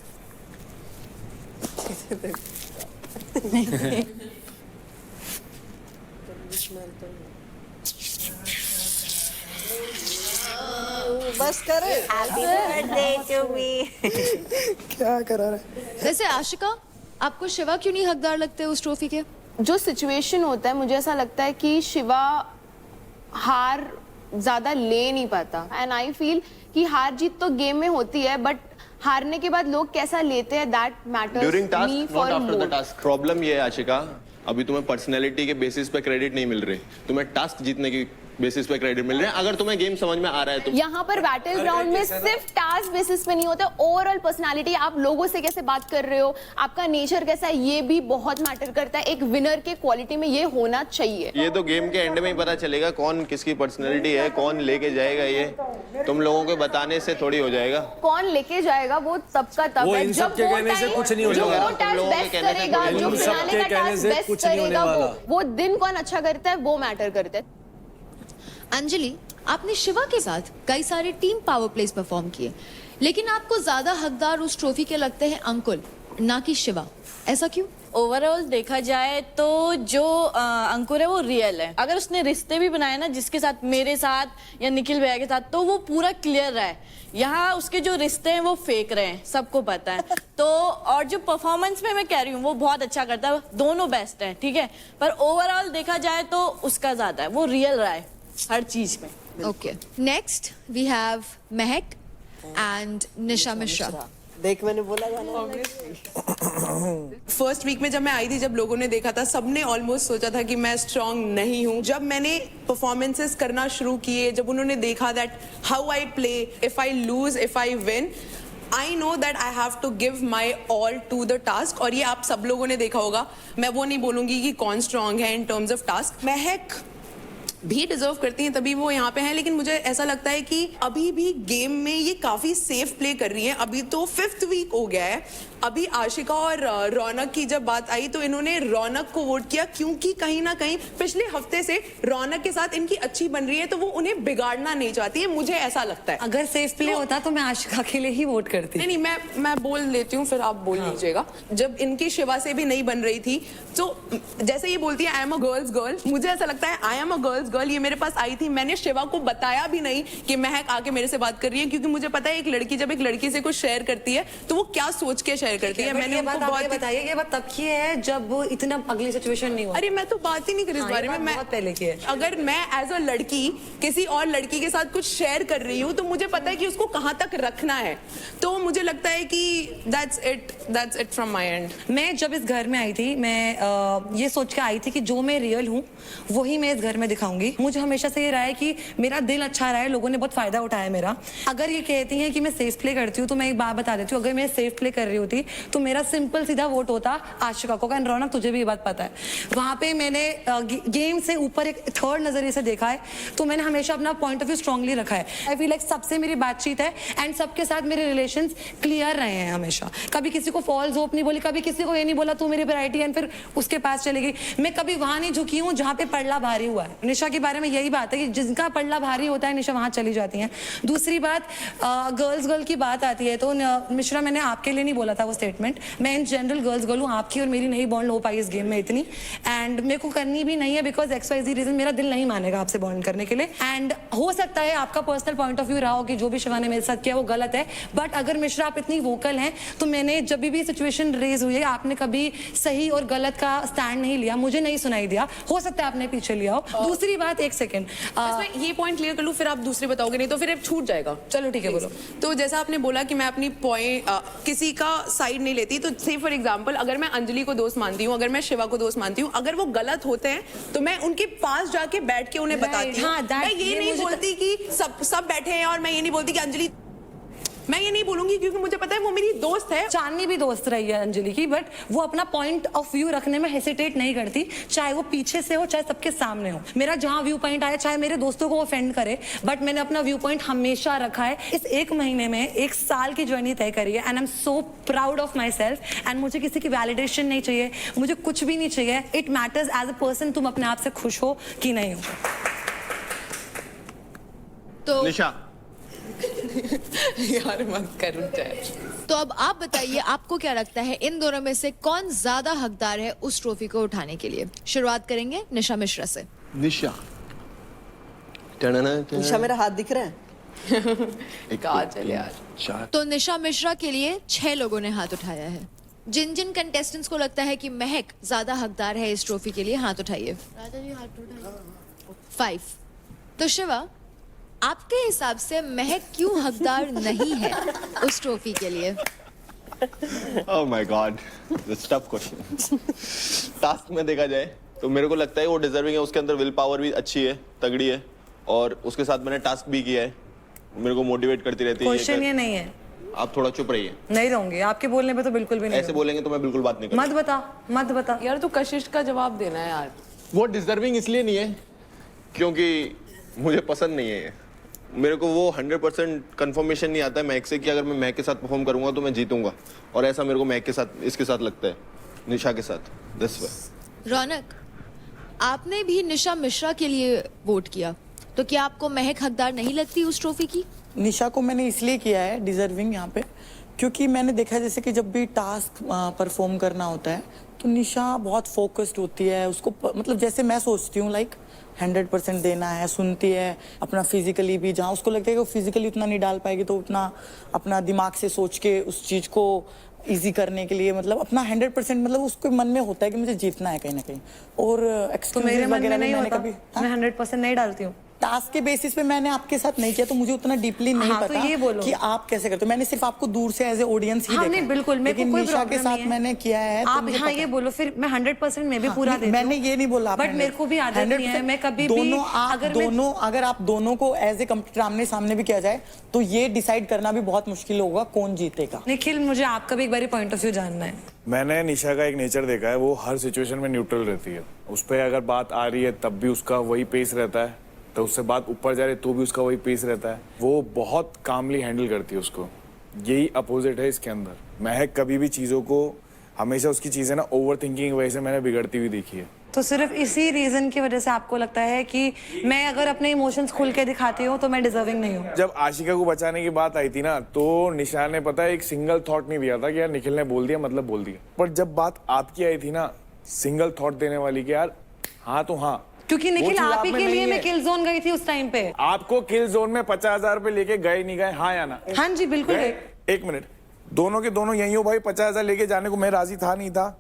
बस कर। Happy birthday to me. क्या करा रहे। वैसे आशिका, आपको शिवा क्यों नहीं हकदार लगते उस ट्रॉफी के? जो सिचुएशन होता है, मुझे ऐसा लगता है कि शिवा हार ज्यादा ले नहीं पाता, एंड आई फील कि हार जीत तो गेम में होती है, बट हारने के बाद लोग कैसा लेते हैं that matters during me task, for not after the more. Task. Problem ये है आशिका, अभी तुम्हें पर्सनैलिटी के बेसिस पे क्रेडिट नहीं मिल रहे, तुम्हें टास्क जीतने की बेसिस पे क्रेडिट मिल रहे हैं। अगर तुम्हें गेम समझ में आ रहा है तो यहाँ पर बैटल ग्राउंड में सिर्फ टास्क बेसिस पे नहीं होता, ओवरऑल पर्सनालिटी, आप लोगों से कैसे बात कर रहे हो, आपका नेचर कैसा है, ये भी बहुत मैटर करता है। एक विनर के क्वालिटी में ये होना चाहिए। ये तो गेम के एंड में ही पता चलेगा कौन किसकी पर्सनैलिटी है, कौन लेके जाएगा, ये तुम लोगों के बताने से थोड़ी हो जाएगा। कौन लेके जाएगा वो तब का तब वो है, इन जब सब के वो कहने से time- कुछ नहीं हो जो जाएगा। वो टास्क लोगों के बेस्ट कहने से करेगा, कुछ जो नहीं हो फिनाले जाएगा। का टास्क इन सब के कहने से बेस्ट कुछ नहीं होने करेगा, वाला। वो दिन कौन अच्छा करता है वो मैटर करता है। अंजलि, आपने शिवा के साथ कई सारे टीम पावर प्लेस परफॉर्म किए, लेकिन आपको ज्यादा हकदार उस ट्रॉफी के लगते हैं अंकुल, ना कि शिवा, ऐसा क्यों? ओवरऑल देखा जाए तो जो अंकुर है वो रियल है। अगर उसने रिश्ते भी बनाए ना जिसके साथ, मेरे साथ या निखिल भैया के साथ, तो वो पूरा क्लियर रहा है। यहाँ उसके जो रिश्ते हैं वो फेक रहे हैं, सबको पता है। तो और जो परफॉर्मेंस में मैं कह रही हूँ वो बहुत अच्छा करता है, दोनों बेस्ट हैं, ठीक है, पर ओवरऑल देखा जाए तो उसका ज्यादा है, वो रियल रहा है हर चीज में। Okay, next we have Mahak and निशा मिश्रा। देख, मैंने बोला फर्स्ट वीक में जब मैं आई थी, जब लोगों ने देखा था, सबने ऑलमोस्ट सोचा था कि मैं स्ट्रांग नहीं हूँ। जब मैंने परफॉर्मेंसेस करना शुरू किए, जब उन्होंने देखा that how I play, if I lose, if I win, I know that I have to give my all to the task. और ये आप सब लोगों ने देखा होगा, मैं वो नहीं बोलूंगी कि कौन स्ट्रांग है इन टर्म्स ऑफ टास्क। महक भी डिजर्व करती हैं, तभी वो यहाँ पे हैं, लेकिन मुझे ऐसा लगता है कि अभी भी गेम में ये काफी सेफ प्ले कर रही हैं। अभी तो 5th वीक हो गया है। अभी आशिका और रौनक की जब बात आई तो इन्होंने रौनक को वोट किया, क्योंकि कहीं ना कहीं पिछले हफ्ते से रौनक के साथ इनकी अच्छी बन रही है, तो वो उन्हें बिगाड़ना नहीं चाहती है, मुझे ऐसा लगता है। अगर सेफ प्ले होता तो मैं आशिका के लिए ही वोट करती। नहीं, मैं बोल लेती हूँ, फिर आप बोल लीजिएगा। जब इनकी शिवा से भी नहीं बन रही थी, तो जैसे ये बोलती है आई एम अ गर्ल्स गर्ल, मुझे ऐसा लगता है आई एम अ गर्ल्स गर्ल। ये मेरे पास आई थी, मैंने शिवा को बताया भी नहीं कि महक आके मेरे से बात कर रही है, क्योंकि मुझे पता है एक लड़की जब एक लड़की से कुछ शेयर करती है तो वो क्या सोच के शेयर शेयर करती है। मैंने उनको बहुत बताइए, ये बात तब की है जब इतना अगली सिचुएशन नहीं हुआ। अरे मैं तो बात ही नहीं कर इस बारे में। मैं बहुत पहले की है। अगर मैं एज अ लड़की किसी और लड़की के साथ कुछ शेयर कर रही हूँ तो मुझे पता है कि उसको कहाँ तक रखना है, तो मुझे लगता है कि that's it from my and. मैं जब इस घर में आई थी, मैं ये सोच के आई थी कि जो मैं रियल हूँ वही मैं इस घर में दिखाऊंगी। मुझे हमेशा से ये रहा है कि मेरा दिल अच्छा रहा है, लोगों ने बहुत फायदा उठाया मेरा। अगर ये कहती हैं कि मैं सेफ प्ले करती हूँ तो मैं एक बात बता देती हूँ, अगर मैं सेफ प्ले कर रही होती तो मेरा सिंपल सीधा वोट होता आशिका को। एंड रौनक तुझे भी ये बात पता है, वहां पे मैंने गेम से ऊपर एक थर्ड नजरिए से देखा है, तो मैंने हमेशा अपना पॉइंट ऑफ व्यू स्ट्रांगली रखा है। आई फील लाइक सबसे मेरी बातचीत है एंड सबके साथ मेरे रिलेशंस क्लियर रहे हैं हमेशा। कभी किसी को फॉल्स होप नहीं बोली, कभी किसी को ये नहीं बोला तू मेरी वैरायटी एंड फिर उसके पास चली गई। मैं कभी वहां नहीं झुकी हूँ जहाँ पे पल्ला भारी हुआ है। निशा के बारे में यही बात है कि जिनका पल्ला भारी होता है निशा वहां चली जाती है। दूसरी बात, गर्ल की बात आती है तो मिश्रा मैंने आपके लिए नहीं बोला था वो स्टेटमेंट, मैं इन जनरल गर्ल हूँ, आपकी और मेरी नहीं बॉन्ड हो पाई इस गेम में इतनी, एंड मेरे को करनी भी नहीं है बिकॉज XYZ रीजन मेरा दिल नहीं मानेगा आपसे बॉन्ड करने के लिए। एंड हो सकता है आपका पर्सनल पॉइंट ऑफ व्यू रहा हो कि जो भी शिवा ने मेरे साथ किया वो गलत है, बट अगर मिश्रा आप इतनी वोकल हैं तो मैंने जब भी सिचुएशन रेज हुई है आपने कभी सही और गलत का स्टैंड नहीं लिया, मुझे नहीं सुनाई दिया। हो सकता है आपने पीछे लिया हो। दूसरी बात, एक सेकेंड ये पॉइंट क्लियर कर लूँ फिर आप दूसरे बताओगे, नहीं तो फिर छूट जाएगा। चलो ठीक है, बोलो। तो जैसा आपने बोला कि मैं अपनी पॉइंट किसी का साइड नहीं लेती, तो से फॉर एग्जांपल अगर मैं अंजलि को दोस्त मानती हूँ, अगर मैं शिवा को दोस्त मानती हूँ, अगर वो गलत होते हैं तो मैं उनके पास जाके बैठ के उन्हें बताती हूँ। मैं ये नहीं बोलती कि सब बैठे हैं, और मैं ये नहीं बोलती कि अंजलि, मैं ये नहीं बोलूंगी क्योंकि मुझे पता है वो मेरी दोस्त है। चांदनी भी दोस्त रही है अंजलि की, बट वो अपना पॉइंट ऑफ व्यू रखने में हेसिटेट नहीं करती, चाहे वो पीछे से हो चाहे सबके सामने हो। मेरा जहां व्यू पॉइंट आया, चाहे मेरे दोस्तों को ऑफेंड करे, बट मैंने अपना व्यू पॉइंट हमेशा रखा है। इस एक महीने में 1 साल की जर्नी तय करी है and I am so proud of my self. And मुझे किसी की वैलिडेशन नहीं चाहिए, मुझे कुछ भी नहीं चाहिए। It matters as a person तुम अपने आप से खुश हो कि नहीं हो। तो निशा यार मत कर जाए। तो अब आप बताइए, आपको क्या लगता है इन दोनों में से कौन ज्यादा हकदार है उस ट्रॉफी को उठाने के लिए? शुरुआत करेंगे निशा मिश्रा से। निशा निशा मेरा हाथ दिख रहा है? काजल यार। तो निशा मिश्रा के लिए 6 लोगों ने हाथ उठाया है। जिन जिन कंटेस्टेंट्स को लगता है कि महक ज्यादा हकदार है इस ट्रॉफी के लिए, हाथ उठाइए। 5। तो शिवा, आपके हिसाब से महक क्यों हकदार नहीं है उस ट्रॉफी के लिए? Oh my God, this tough question. Task में देखा जाए तो मेरे को लगता है वो डिजर्विंग है, उसके अंदर विल पावर भी अच्छी है, तगड़ी है, और उसके साथ मैंने टास्क भी किया है, मेरे को मोटिवेट करती रहती है। क्वेश्चन ये नहीं है। आप थोड़ा चुप रहिए। नहीं रहूंगी, आपके बोलने पे तो बिल्कुल भी नहीं। ऐसे बोलेंगे तो मैं बिल्कुल बात नहीं करूंगा। मत बता यार, तू कशिश का जवाब देना है यार। वो डिजर्विंग इसलिए नहीं है क्योंकि मुझे पसंद नहीं है ये। मेरे को वो 100% कंफर्मेशन नहीं आता है महक से कि अगर मैं महक के साथ परफॉर्म करूंगा तो मैं जीतूंगा, और ऐसा मेरे को महक के साथ, इसके साथ लगता है, निशा के साथ। This way. रौनक, आपने भी निशा मिश्रा के लिए वोट किया, तो क्या आपको महक हकदार नहीं लगती उस ट्रॉफी की? निशा को मैंने इसलिए किया है डिजर्विंग यहाँ पे, क्योंकि मैंने देखा है जैसे कि जब भी टास्क परफॉर्म करना होता है तो निशा बहुत फोकस्ड होती है। उसको मतलब जैसे मैं सोचती हूँ लाइक 100% देना है, सुनती है अपना फिजिकली भी, जहाँ उसको लगता है कि वो फिजिकली उतना नहीं डाल पाएगी तो उतना अपना दिमाग से सोच के उस चीज़ को इजी करने के लिए, मतलब अपना 100%, मतलब उसके मन में होता है कि मुझे जीतना है कहीं ना कहीं। और तो मेरे मन में नहीं होता, मैं 100% नहीं डालती हूँ। टास्क के बेसिस पे मैंने आपके साथ नहीं किया तो मुझे उतना डीपली नहीं पता तो ये बोलो कि आप कैसे करते हो। मैंने सिर्फ आपको दूर से एज ए ऑडियंस ही देखा। नहीं, बिल्कुल, लेकिन निशा के साथ मैंने किया है। आप ये बोलो, फिर मैं 100% मैं भी पूरा देती हूं। मैंने ये नहीं बोला, बट मेरे को भी आदत नहीं है, मैं कभी भी अगर आप दोनों को एज ए कंप्यूटर आमने सामने भी किया जाए तो ये डिसाइड करना भी बहुत मुश्किल होगा कौन जीतेगा। निखिल, मुझे आपका भी एक बार पॉइंट ऑफ व्यू जानना है। मैंने निशा का एक नेचर देखा है, वो हर सिचुएशन में न्यूट्रल रहती है। उस पर अगर बात आ रही है तब भी उसका वही पेस रहता है, तो उससे बात ऊपर जा रही है तो भी उसका वही पेस रहता है। वो बहुत कामली हैंडल करती है उसको। यही अपोजिट है इसके अंदर। महक कभी भी चीज़ों को, हमेशा उसकी चीज़ें ना ओवर थिंकिंग की वजह से मैंने बिगड़ती हुई देखी है। तो सिर्फ इसी रीजन की वजह से आपको लगता है कि मैं अगर अपने इमोशंस खुल के दिखाती हूँ तो मैं डिजर्विंग नहीं हूँ? जब आशिका को बचाने की बात आई थी ना, तो निशा ने पता है एक सिंगल थॉट नहीं दिया था कि यार निखिल ने बोल दिया मतलब बोल दिया। पर जब बात आपकी आई थी ना, सिंगल थॉट देने वाली कि यार हाँ तो हाँ, क्योंकि निखिल आप ही के लिए मैं किल जोन गई थी उस टाइम पे। आपको किल जोन में 50,000 रुपए लेके गए नहीं गए, हाँ या ना? हाँ जी बिल्कुल। एक मिनट, दोनों के दोनों यही हो भाई, 50,000 लेके जाने को मैं राजी था नहीं था।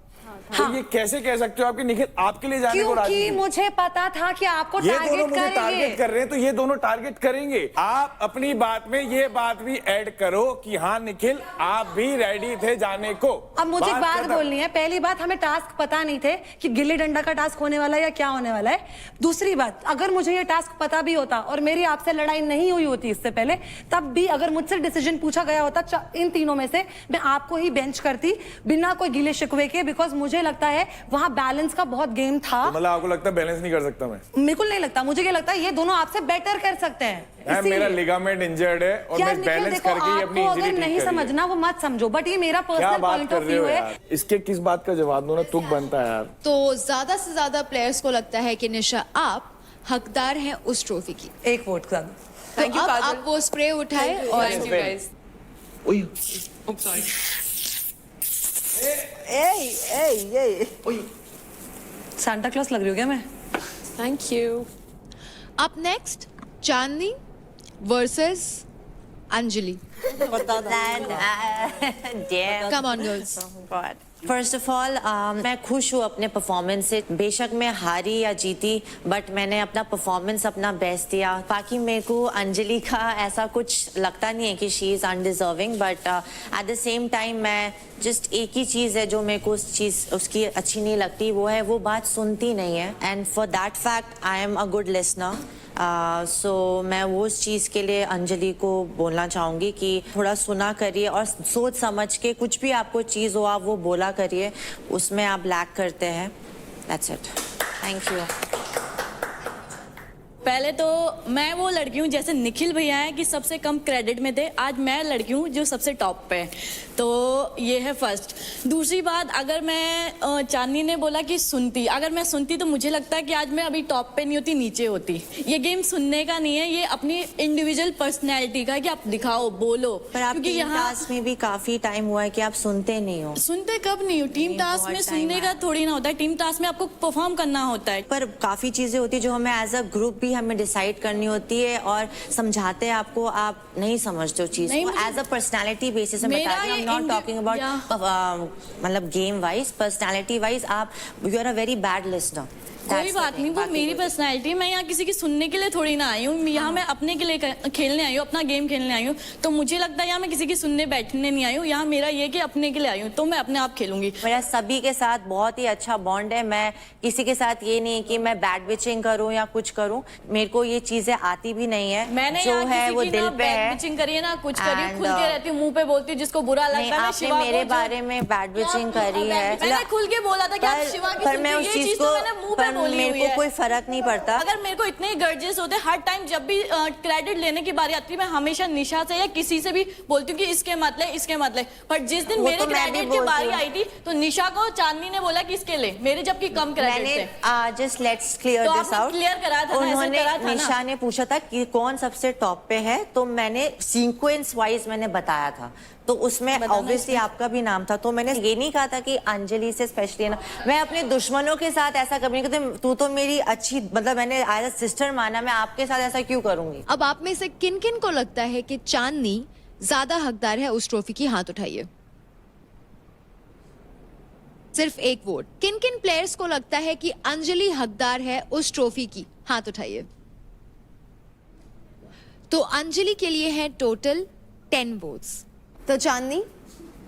तो ये कैसे कह सकते हो आपके निखिल आपके लिए जाने को राजी क्योंकि थे? मुझे पता था कि आपको ये दोनों टारगेट मुझे टारगेट कर रहे हैं, तो ये दोनों टारगेट करेंगे। आप अपनी बात में ये बात भी ऐड करो कि हाँ निखिल आप भी रेडी थे जाने को। अब मुझे एक बात खत्म। बोलनी है। पहली बात, हमें टास्क पता नहीं थे कि गिल्ली डंडा का टास्क होने वाला है या क्या होने वाला है। दूसरी बात, अगर मुझे ये टास्क पता भी होता और मेरी आपसे लड़ाई नहीं हुई होती इससे पहले, तब भी अगर मुझसे डिसीजन पूछा गया होता इन तीनों में से, मैं आपको ही बेंच करती बिना कोई गिले शिकवे के, बिकॉज मुझे लगता है वहां बैलेंस का बहुत गेम था। तो मतलब आपको लगता है बैलेंस नहीं कर सकता मैं? बिल्कुल नहीं लगता, मुझे क्या लगता है ये दोनों आपसे बेटर कर सकते हैं। मेरा लिगामेंट इंजर्ड है और मैं बैलेंस करके ही अपनी इंजरी ठीक नहीं समझना वो मत समझो, बट ये मेरा क्या पर्सनल बात पॉइंट कर ऑफ रहे व्यू हो है। यार? इसके किस बात का जवाब दो ना, तुक बनता है यार। तो ज्यादा से ज्यादा प्लेयर्स को लगता है कि निशा आप हकदार हैं उस ट्रॉफी की। एक वोट का। तो अब आप वो स्प्रे उठाए और सांता क्लॉस लग रही हूँ क्या मैं? Thank you. Up next Chandni versus Anjali. Come on, girls. First of all मैं खुश हूँ अपने परफॉर्मेंस से। बेशक मैं हारी या जीती, बट मैंने अपना परफॉर्मेंस अपना बेस्ट दिया। बाकी मेरे को अंजलि का ऐसा कुछ लगता नहीं है कि she is undeserving, but at the same time मैं जस्ट एक ही चीज़ है जो मेरे को उस चीज़ उसकी अच्छी नहीं लगती, वो है वो बात सुनती नहीं है। And for that fact I am a good listener. So मैं वो उस चीज़ के लिए अंजलि को बोलना चाहूँगी कि थोड़ा सुना करिए और सोच समझ के कुछ भी आपको चीज़ हो आप वो बोला करिए, उसमें आप लैक करते हैं। That's it, thank you. पहले तो मैं वो लड़की हूँ जैसे निखिल भैया है कि सबसे कम क्रेडिट में थे, आज मैं लड़की हूँ जो सबसे टॉप पे है, तो ये है फर्स्ट। दूसरी बात, अगर मैं चांदनी ने बोला कि सुनती, अगर मैं सुनती तो मुझे लगता है कि आज मैं अभी टॉप पे नहीं होती, नीचे होती। ये गेम सुनने का नहीं है, ये अपनी इंडिविजुअल पर्सनैलिटी का है कि आप दिखाओ बोलो। पर आप टीम टास्क में भी काफी टाइम हुआ है कि आप सुनते नहीं हो। सुनते कब नहीं हो? टीम टास्क में सुनने का थोड़ी ना होता है, टीम टास्क में आपको परफॉर्म करना होता है। पर काफी चीजें होती है जो हमें एज अ ग्रुप भी हमें डिसाइड करनी होती है और समझाते हैं आपको, आप नहीं समझते हो चीज को। एज अ पर्सनालिटी बेसिस में बता रही हूँ, I am not talking about मतलब गेम वाइज, पर्सनालिटी वाइज आप you are a very bad listener. कोई बात नहीं, वो मेरी पर्सनैलिटी। मैं यहाँ किसी की सुनने के लिए थोड़ी ना आई हूँ, यहाँ मैं अपने के लिए खेलने आई हूँ, अपना गेम खेलने आई हूँ। तो मुझे लगता है यहाँ मैं किसी की सुनने बैठने नहीं आई हूँ, यहाँ मेरा ये कि अपने के लिए आई हूँ, तो मैं अपने आप खेलूंगी। मेरा सभी के साथ बहुत ही अच्छा बॉन्ड है। मैं किसी के साथ ये नहीं कि मैं बैड विचिंग करूँ या कुछ करूँ, मेरे को ये चीजें आती भी नहीं है। मैंने जो है वो दिल पे है। विचिंग करी है ना, कुछ करी, खुल के रहती हूँ, मुंह पे बोलती हूँ, जिसको बुरा लगता है। आपने मेरे बारे में बैड विचिंग करी है, मैंने खुल के बोला था कि आप शिवा की सुनती, ये चीज तो मैंने मुंह पे बोली हुई है। कोई फर्क नहीं पड़ता। अगर मेरे को इतने गर्जेस होते हर टाइम, जब भी क्रेडिट लेने की बारी आती है, मैं हमेशा निशा से या किसी से भी बोलती हूँ कि इसके मत ले, इसके मत ले। पर जिस दिन मेरे क्रेडिट की बारी आई थी तो निशा को चांदनी ने बोला कि इसके ले, मेरे जबकि कम क्रेडिट थे। Just let's clear this out. Clear करा था, उन्होंने निशा ने पूछा था कि कौन सबसे टॉप पे है, तो मैंने सीक्वेंस वाइज मैंने बताया था, तो उसमें ऑब्वियसली आपका भी नाम था। तो मैंने ये नहीं कहा था कि अंजलि से स्पेशली ना, मैं अपने दुश्मनों के साथ ऐसा कभी नहीं करती। तू तो मेरी अच्छी, मतलब मैंने एज अ सिस्टर माना, मैं आपके साथ ऐसा क्यों करूंगी। अब आप में से किन किन को लगता है कि चांदनी ज्यादा हकदार है उस ट्रॉफी की? हाथ उठाइए। सिर्फ एक वोट। किन किन प्लेयर्स को लगता है कि अंजलि हकदार है उस ट्रॉफी की? हाथ उठाइए। तो अंजलि के लिए है टोटल 10 वोट्स। तो चांदनी,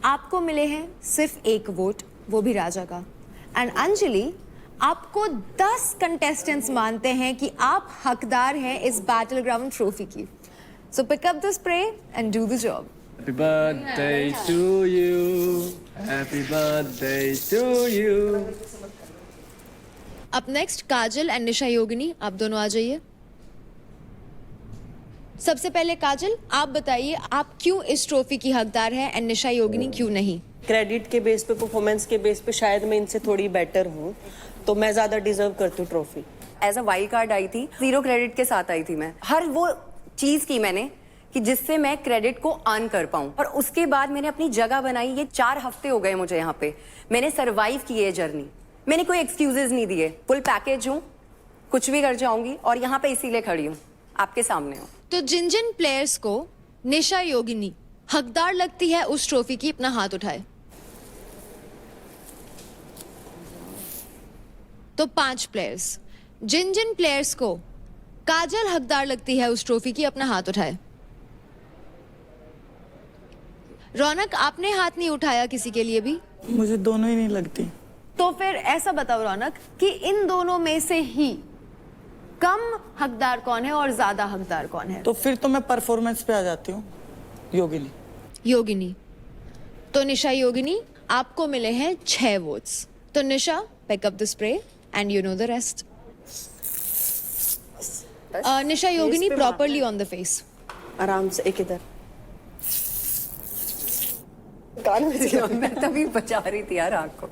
आपको मिले हैं सिर्फ एक वोट, वो भी राजा का। एंड अंजलि, आपको 10 कंटेस्टेंट्स मानते हैं कि आप हकदार हैं इस बैटल ग्राउंड ट्रॉफी की। So pick up the spray and do the job. Happy birthday to you. Happy birthday to you. अब नेक्स्ट काजल एंड निशा योगिनी, आप दोनों आ जाइए। सबसे पहले काजल, आप बताइए आप क्यों इस ट्रॉफी की हकदार हैं एंड निशा योगिनी क्यों नहीं? क्रेडिट के बेस पे, परफॉर्मेंस के बेस पे शायद मैं इनसे थोड़ी बेटर हूँ, तो मैं ज्यादा डिजर्व करती हूँ trophy. As a wild card I थी, 0 क्रेडिट के साथ आई थी। मैं हर वो चीज की मैंने कि जिससे मैं क्रेडिट को अर्न कर पाऊं, और उसके बाद मैंने अपनी जगह बनाई। ये 4 हफ्ते हो गए मुझे यहाँ पे, मैंने सरवाइव की ये जर्नी। मैंने कोई एक्सक्यूजेस नहीं दिए, फुल पैकेज हूँ, कुछ भी कर जाऊंगी, और यहाँ पे इसीलिए खड़ी हूँ, आपके सामने हूँ। तो जिन जिन प्लेयर्स को निशा योगिनी हकदार लगती है उस ट्रॉफी की, अपना हाथ उठाए। तो 5 प्लेयर्स, जिन जिन प्लेयर्स को काजल हकदार लगती है उस ट्रॉफी की, अपना हाथ उठाए। रौनक, आपने हाथ नहीं उठाया किसी के लिए भी? मुझे दोनों ही नहीं लगती। तो फिर ऐसा बताओ रौनक कि इन दोनों में से ही कम हकदार कौन है और ज्यादा हकदार कौन है? तो फिर तो मैं परफॉर्मेंस पे आ जाती हूँ, योगिनी। योगिनी। तो निशा योगिनी, आपको मिले हैं 6 वोट्स। तो निशा, pick up the spray and you know the rest. Nisha Yogini, properly on the face. आराम से, एक इधर। कान में दिया, मैं तभी बचा रही थी यार आँख को।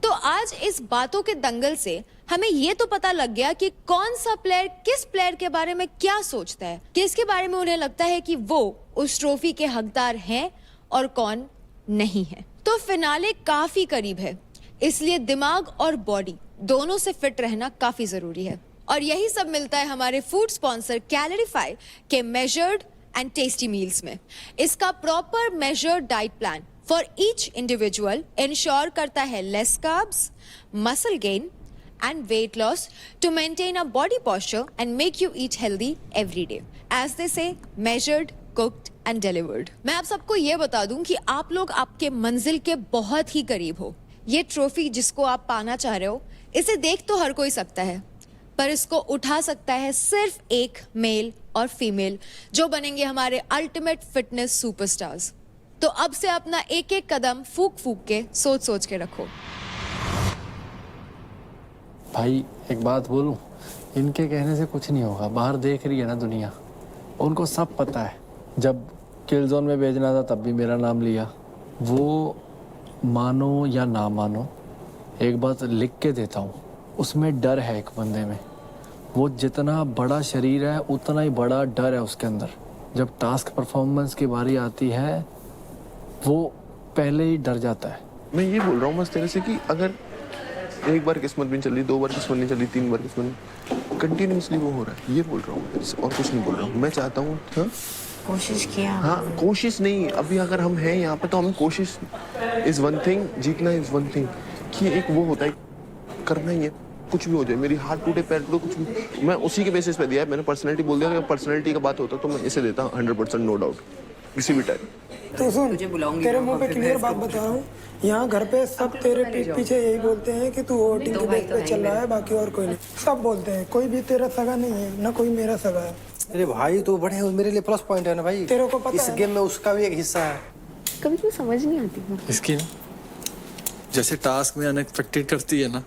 तो आज इस बातों के दंगल से हमें ये तो पता लग गया कि कौन सा प्लेयर किस प्लेयर के बारे में क्या सोचता है, किसके बारे में उन्हें लगता है कि वो उस ट्रॉफी के हकदार हैं और कौन नहीं है। तो फिनाले काफी करीब है, इसलिए दिमाग और बॉडी दोनों से फिट रहना काफी जरूरी है। और यही सब मिलता है हमारे फूड स्पॉन्सर कैलोरीफाई के मेजर्ड एंड टेस्टी मील्स में। इसका proper measured diet plan for each individual ensure करता है less carbs, muscle gain and weight loss to maintain a body posture and make you eat healthy every day. As they say, measured, cooked and delivered. मैं आप सबको ये बता दूं कि आप लोग आपके मंजिल के बहुत ही करीब हो। ये ट्रॉफी जिसको आप पाना चाह रहे हो, इसे देख तो हर कोई सकता है, पर इसको उठा सकता है सिर्फ एक मेल और फीमेल, जो बनेंगे हमारे अल्टीमेट फिटनेस सुपरस्टार्स। तो अब से अपना एक एक कदम फूक फूक के सोच सोच के रखो। भाई एक बात बोलूं, इनके कहने से कुछ नहीं होगा। बाहर देख रही है ना दुनिया, उनको सब पता है। जब किल जोन में भेजना था तब भी मेरा नाम लिया। वो मानो या ना मानो, एक बात लिख के देता हूँ, उसमें डर है एक बंदे में। वो जितना बड़ा शरीर है उतना ही बड़ा डर है उसके अंदर। जब टास्क परफॉर्मेंस की बारी आती है वो पहले ही डर जाता है। मैं ये बोल रहा हूँ बस तेरे से कि अगर एक बार किस्मत भी चली, 2 बार किस्मत नहीं चली, 3 बार किस्मत नहीं, कंटिन्यूसली वो हो रहा है, ये बोल रहा हूँ तेरे से, और कुछ नहीं बोल रहा हूँ। मैं चाहता हूँ कोशिश किया। हाँ, कोशिश नहीं, अभी अगर हम हैं यहाँ पे तो हम कोशिश इज वन थिंग, जीतना इज वन थिंग। कि एक वो होता है, करना ही है, कुछ भी हो जाए, मेरी हाथ टूटे पैर टूटे, कुछ भी। मैं उसी के बेसिस पे दिया है, मैंने पर्सनैलिटी बोल दिया। अगर पर्सनैलिटी का बात होता तो मैं इसे देता 100% नो डाउट, किसी भी टाइम। तो सुन, तेरे मुंह पे क्लियर बात बता रहा हूँ, यहाँ घर पे सब तेरे पीठ पीछे यही बोलते हैं कि तू वोटिंग के बेस पे चल रहा है, बाकी और कोई नहीं। सब बोलते हैं, कोई भी तेरा सगा नहीं है, ना कोई मेरा सगा है। अरे भाई तो बड़े मेरे लिए प्लस पॉइंट है ना भाई, तेरे को पता इस है गेम में उसका भी एक हिस्सा है। कभी तो समझ नहीं आती है इसकी ना, जैसे टास्क में अनएक्सपेक्टेड करती है ना,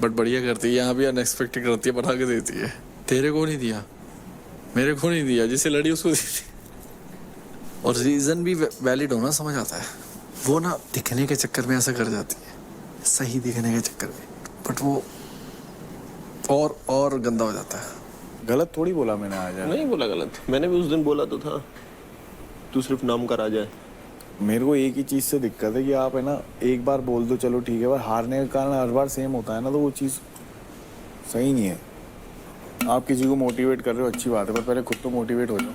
बट बढ़िया करती है। यहाँ भी अनएक्सपेक्टेड करती है, बना के देती है। तेरे को नहीं दिया, मेरे को नहीं दिया, जिसे लड़ी उसको दी। और रीजन भी वैलिड होना समझ आता है। वो ना दिखने के चक्कर में ऐसा कर जाती है, सही दिखने के चक्कर में, बट वो और गंदा हो जाता है। गलत थोड़ी बोला मैंने आज। नहीं बोला गलत, मैंने भी उस दिन बोला तो था, तू सिर्फ नाम का राजा है। मेरे को एक ही चीज़ से दिक्कत है कि आप है ना, एक बार बोल दो चलो ठीक है, पर हारने का कारण हर बार सेम होता है ना, तो वो चीज़ सही नहीं है। आप किसी को मोटिवेट कर रहे हो, अच्छी बात है, पर पहले खुद तो मोटिवेट हो जाओ।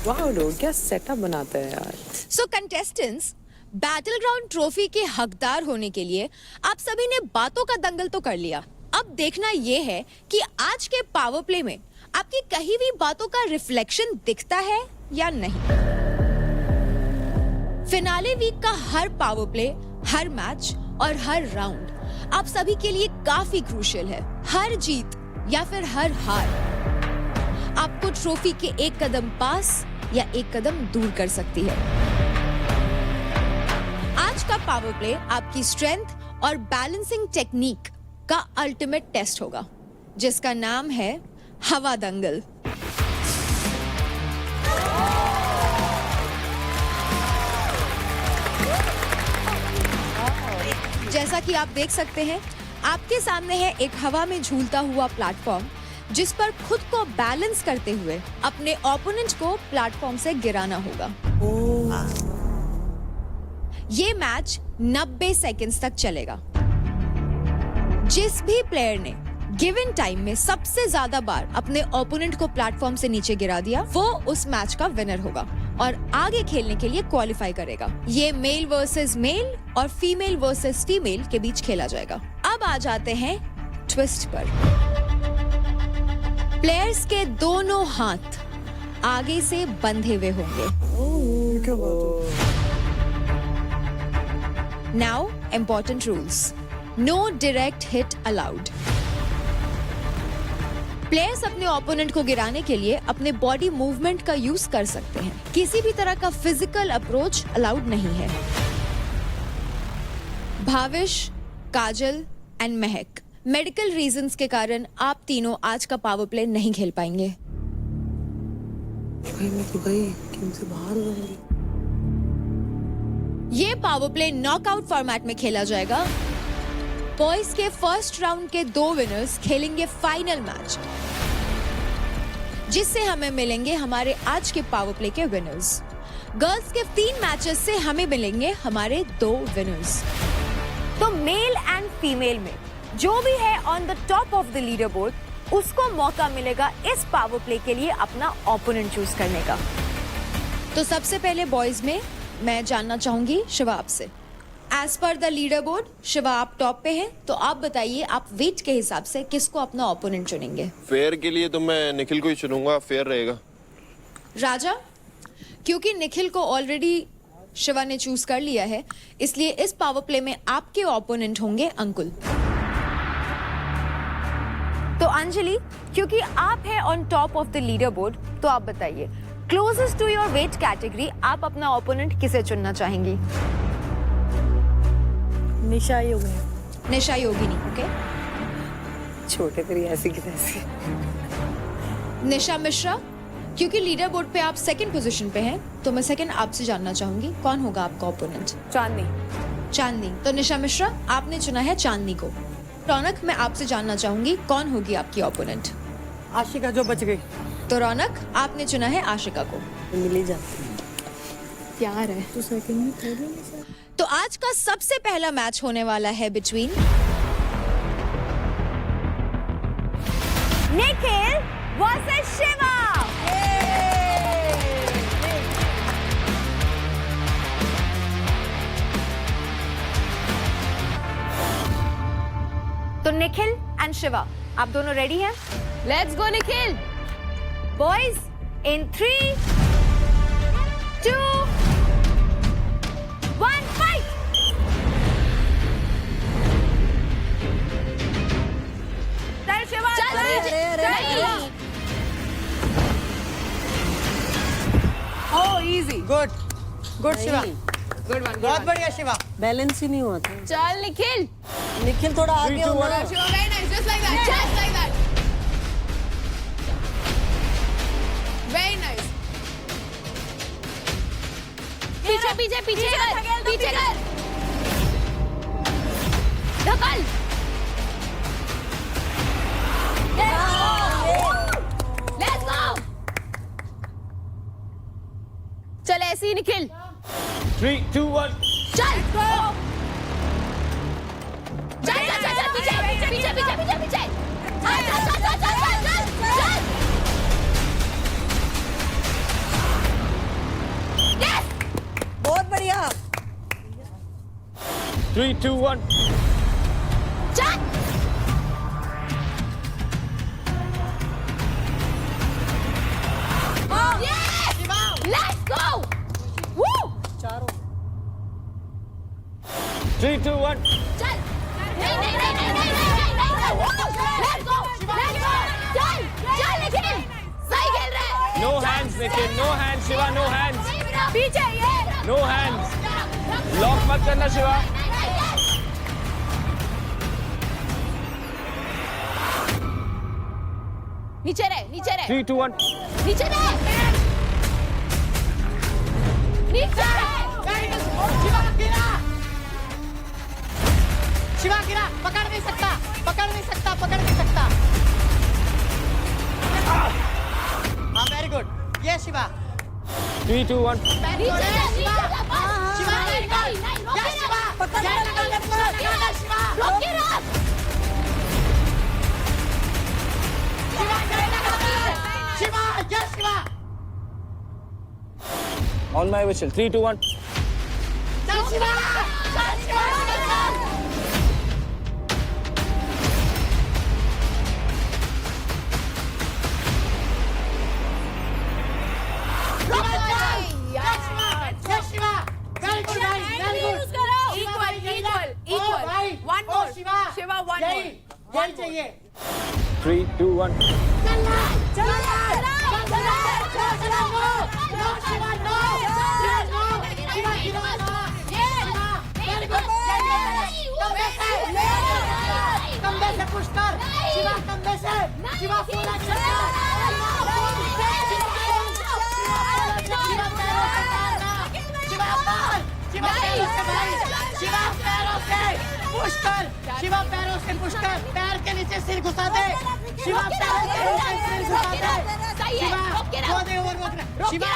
वाह लोग क्या सेटअप बनाते हैं यार। सो कंटेस्टेंट्स, बैटल ग्राउंड ट्रॉफी के हकदार होने के लिए आप सभी ने बातों का दंगल तो कर लिया। अब देखना यह है कि आज के पावर प्ले में आपकी कही हुई बातों का रिफ्लेक्शन दिखता है या नहीं। फिनाले वीक का हर पावर प्ले, हर मैच और हर राउंड आप सभी के लिए काफी क्रूशियल है। हर जीत या फिर हर हार आपको ट्रॉफी के एक कदम पास या एक कदम दूर कर सकती है। आज का पावर प्ले आपकी स्ट्रेंथ और बैलेंसिंग टेक्निक का अल्टीमेट टेस्ट होगा, जिसका नाम है हवा दंगल। जैसा कि आप देख सकते हैं, आपके सामने है एक हवा में झूलता हुआ प्लेटफॉर्म, जिस पर खुद को बैलेंस करते हुए अपने ओपोनेंट को प्लेटफॉर्म से गिराना होगा। ये मैच 90 सेकंड्स तक चलेगा। जिस भी प्लेयर ने गिवन टाइम में सबसे ज्यादा बार अपने ओपोनेंट को प्लेटफॉर्म से नीचे गिरा दिया, वो उस मैच का विनर होगा और आगे खेलने के लिए क्वालिफाई करेगा। ये मेल वर्सेस मेल और फीमेल वर्सेस फीमेल के बीच खेला जाएगा। अब आ जाते हैं ट्विस्ट पर। प्लेयर्स के दोनों हाथ आगे से बंधे हुए होंगे। Now important rules. No direct hit allowed. Players अपने ओपोनेंट को गिराने के लिए अपने बॉडी मूवमेंट का यूज कर सकते हैं। किसी भी तरह का फिजिकल अप्रोच अलाउड नहीं है। भाविश, काजल एंड महक, मेडिकल रीजंस के कारण आप तीनों आज का पावर प्ले नहीं खेल पाएंगे। मैं तो गई कि उनसे बाहर हो जाऊंगी। ये पावर प्ले नॉकआउट फॉर्मेट में खेला जाएगा। बॉयज के फर्स्ट राउंड के 2 विनर्स खेलेंगे फाइनल मैच, जिससे हमें मिलेंगे हमारे आज के पावर प्ले के विनर्स। गर्ल्स के 3 मैचेस से हमें मिलेंगे हमारे 2 विनर्स। तो मेल एंड फीमेल में जो भी है on the top of the leader board, उसको मौका मिलेगा इस पावर प्ले के लिए अपना ओपोनेंट चूज करने का। तो सबसे पहले बॉयज में मैं जानना चाहूंगी शिवा आपसे। As per the leader board Shiva आप टॉप पे हैं, तो आप बताइए आप वेट के हिसाब से किसको अपना ओपोनेंट चुनेंगे? फेयर के लिए तो मैं निखिल को ही चुनूंगा, फेयर रहेगा। राजा, क्योंकि निखिल को ऑलरेडी शिवा ने चूज कर लिया है, इसलिए इस पावर प्ले में आपके ओपोनेंट होंगे अंकुल। तो अंजलि, क्योंकि आप है on top of the leader board, तो आप बताइए closest to your weight category आप अपना ओपोनेंट किसे चुनना चाहेंगी? निशा योगिनी। निशा योगिनी, ओके। छोटे तेरी ऐसी की तैसी। निशा मिश्रा, क्योंकि लीडर बोर्ड पे आप सेकंड पोजीशन पे हैं, तो मैं सेकंड आपसे जानना चाहूंगी कौन होगा आपका ओपोनेंट? चांदनी। चांदनी, तो निशा मिश्रा आपने चुना है चांदनी को। रौनक, मैं आपसे जानना चाहूंगी कौन होगी आपकी ओपोनेंट? आशिका जो बच गई। तो रौनक, आपने चुना है आशिका को। मिली जाती है। प्यार है तो सेकंड में थर्ड में। तो आज का सबसे पहला मैच होने वाला है बिटवीन निखिल वर्सेस शिवा। तो निखिल एंड शिवा, आप दोनों रेडी हैं? Let's go Nikhil. Boys in 3, 2, 1 fight. चल Shiva, oh easy, good Shiva, good one. बहुत बढ़िया शिवा। बैलेंस ही नहीं हुआ था। चल निखिल। निखिल थोड़ा आगे हो ना। Shiva, very nice, just like that, just like that. Very nice. पीछे पीछे पीछे कर, पीछे कर। धकल। Let's go. चल ऐसे ही निखिल। 3, 2, 1। चल चल चल चल चल पीछे पीछे पीछे पीछे पीछे पीछे चल चल चल चल चल चल चल। यस, बहुत बढ़िया। 3, 2, 1। चल यस, लेट्स गो। वू, 3, 2, 1। चल नहीं नहीं नहीं नहीं नहीं नहीं नहीं, लेट्स गो लेट्स गो। चल चल निखिल, सही खेल रहा है। No hands Nikhil, no hands Shiva, no hands, पीछे ये नो हैंड्स। लॉक मत करना शिवा। नीचे रहे, नीचे रहे, 3, 2, 1। नीचे रहे, नीचे रहे। शिवा गिरा, शिवा गिरा, पकड़ नहीं सकता, पकड़ नहीं सकता, पकड़ नहीं सकता। हाँ वेरी गुड, ये शिवा। 3, 2, 1। नीचे रहे, नीचे रहे, शिवा नहीं, नहीं, नहीं, ऑन माय विशल 3 2 1 3 2 1 शिवा पैरों से पुश कर, पैर के नीचे सिर घुसा दे। शिवा पैरों के नीचे सिर घुसा दे। शिवा शिवा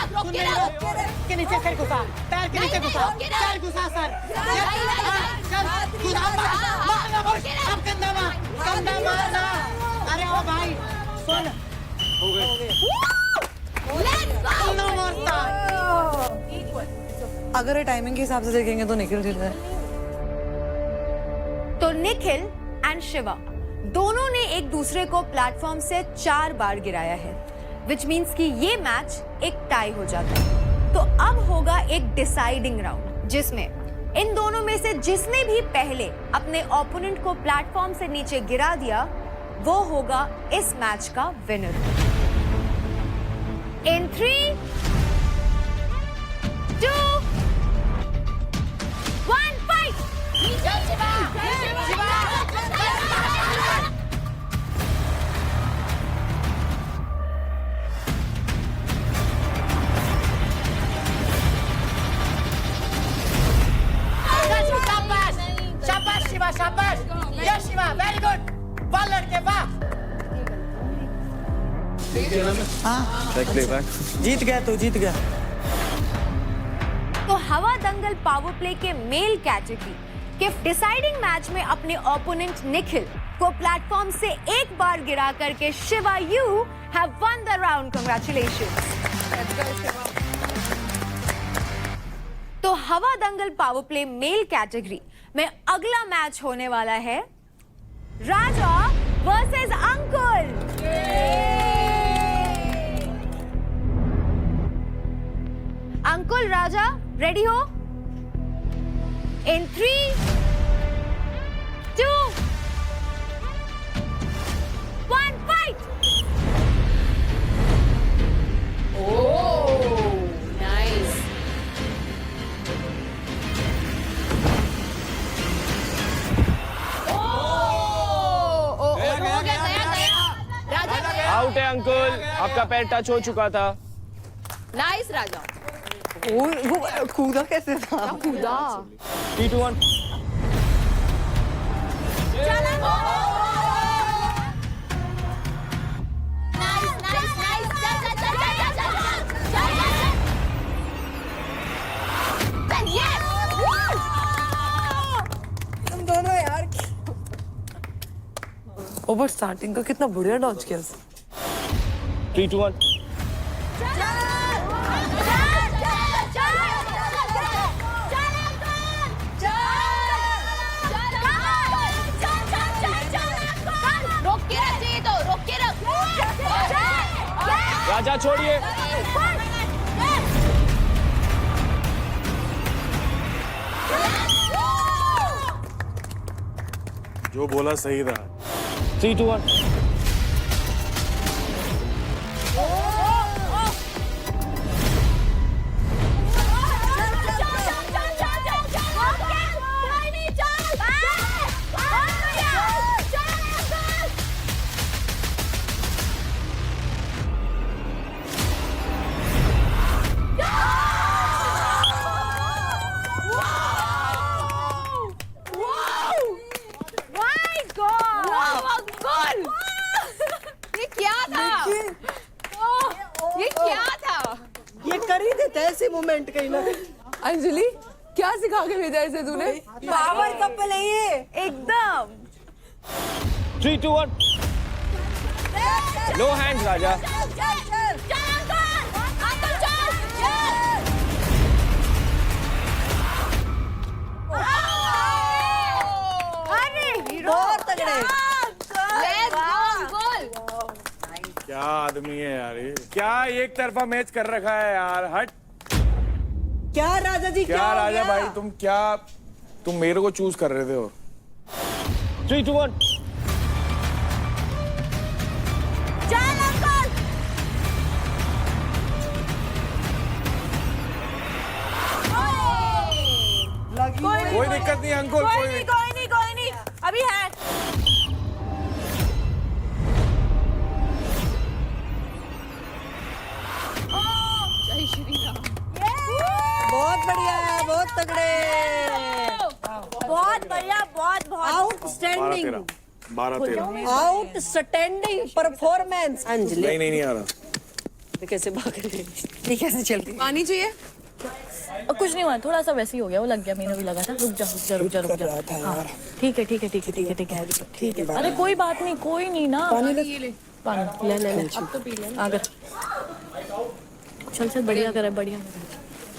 के नीचे सिर घुसा, पैर के नीचे घुसा, पैर घुसा सर। अब कंधा मारना। अरे ओ भाई सुन, हो गए। अगर टाइमिंग के हिसाब से देखेंगे तो निखिल जीत गए। तो निखिल एंड शिवा दोनों ने एक दूसरे को प्लेटफॉर्म से 4 बार गिराया है, विच मींस कि ये मैच एक टाई हो जाता है। तो अब होगा एक डिसाइडिंग राउंड, जिसमें इन दोनों में से जिसने भी पहले अपने ओपोनेंट को प्लेटफॉर्म से नीचे गिरा दिया, वो होगा इस मैच का विनर। इन 3 2 1 फाइट। शाबाश शिवा, शाबाश। Yes Shiva, very good. वाह लड़के वाह। हाँ जीत गया तू, जीत गया। तो हवा दंगल पावर प्ले के मेल कैटेगरी के डिसाइडिंग मैच में अपने ओपोनेंट निखिल को प्लेटफॉर्म से एक बार गिरा करके Shiva you have one the round. Congratulations. तो हवा दंगल पावर प्ले मेल कैटेगरी में अगला मैच होने वाला है राजा वर्सेस अंकुल। अंकुल राजा रेडी हो? इन 3 2 1 फाइट। नाइस। आउट है अंकुल, आपका पैर टच हो चुका था। नाइस राजा। वो कूदा कैसे था? कूदा। 3 2 1 दोनों यार। ओवर स्टार्टिंग का कितना बढ़िया डॉज किया। 3 2 1 राजा छोड़िए। जो बोला सही था। 3 2 1 ये कर ही देते हैं ऐसे मोमेंट कहीं ना कहीं। अंजलि क्या सिखा के भेजा इसे तूने? पावर कपल है ये एकदम। 3, 2, 1 नो हैंड्स राजा। बहुत तगड़े। क्या आदमी है यार ये, क्या एक तरफा मैच कर रखा है यार। हट क्या राजा जी, क्या हो राजा गया? भाई तुम मेरे को चूज कर रहे थे। और 3, 2, 1 कोई दिक्कत नहीं अंकुल, कोई नहीं अभी है। जय श्री राम। बहुत बढ़िया, बहुत तगड़े, बहुत बढ़िया, बहुत आउटस्टैंडिंग, 12-13 आउटस्टैंडिंग परफॉर्मेंस। अंजलि नहीं आ रहा। कैसे भाग रही है? ये कैसे चलती? पानी चाहिए? कुछ नहीं हुआ, थोड़ा सा वैसे ही हो गया, वो लग गया, मैंने भी लगा था। रुक जा। हाँ, ठीक है। अरे कोई बात नहीं, कोई नहीं ना। पानी ले। अब तो पी ले। आगे चल बढ़िया करे, बढ़िया।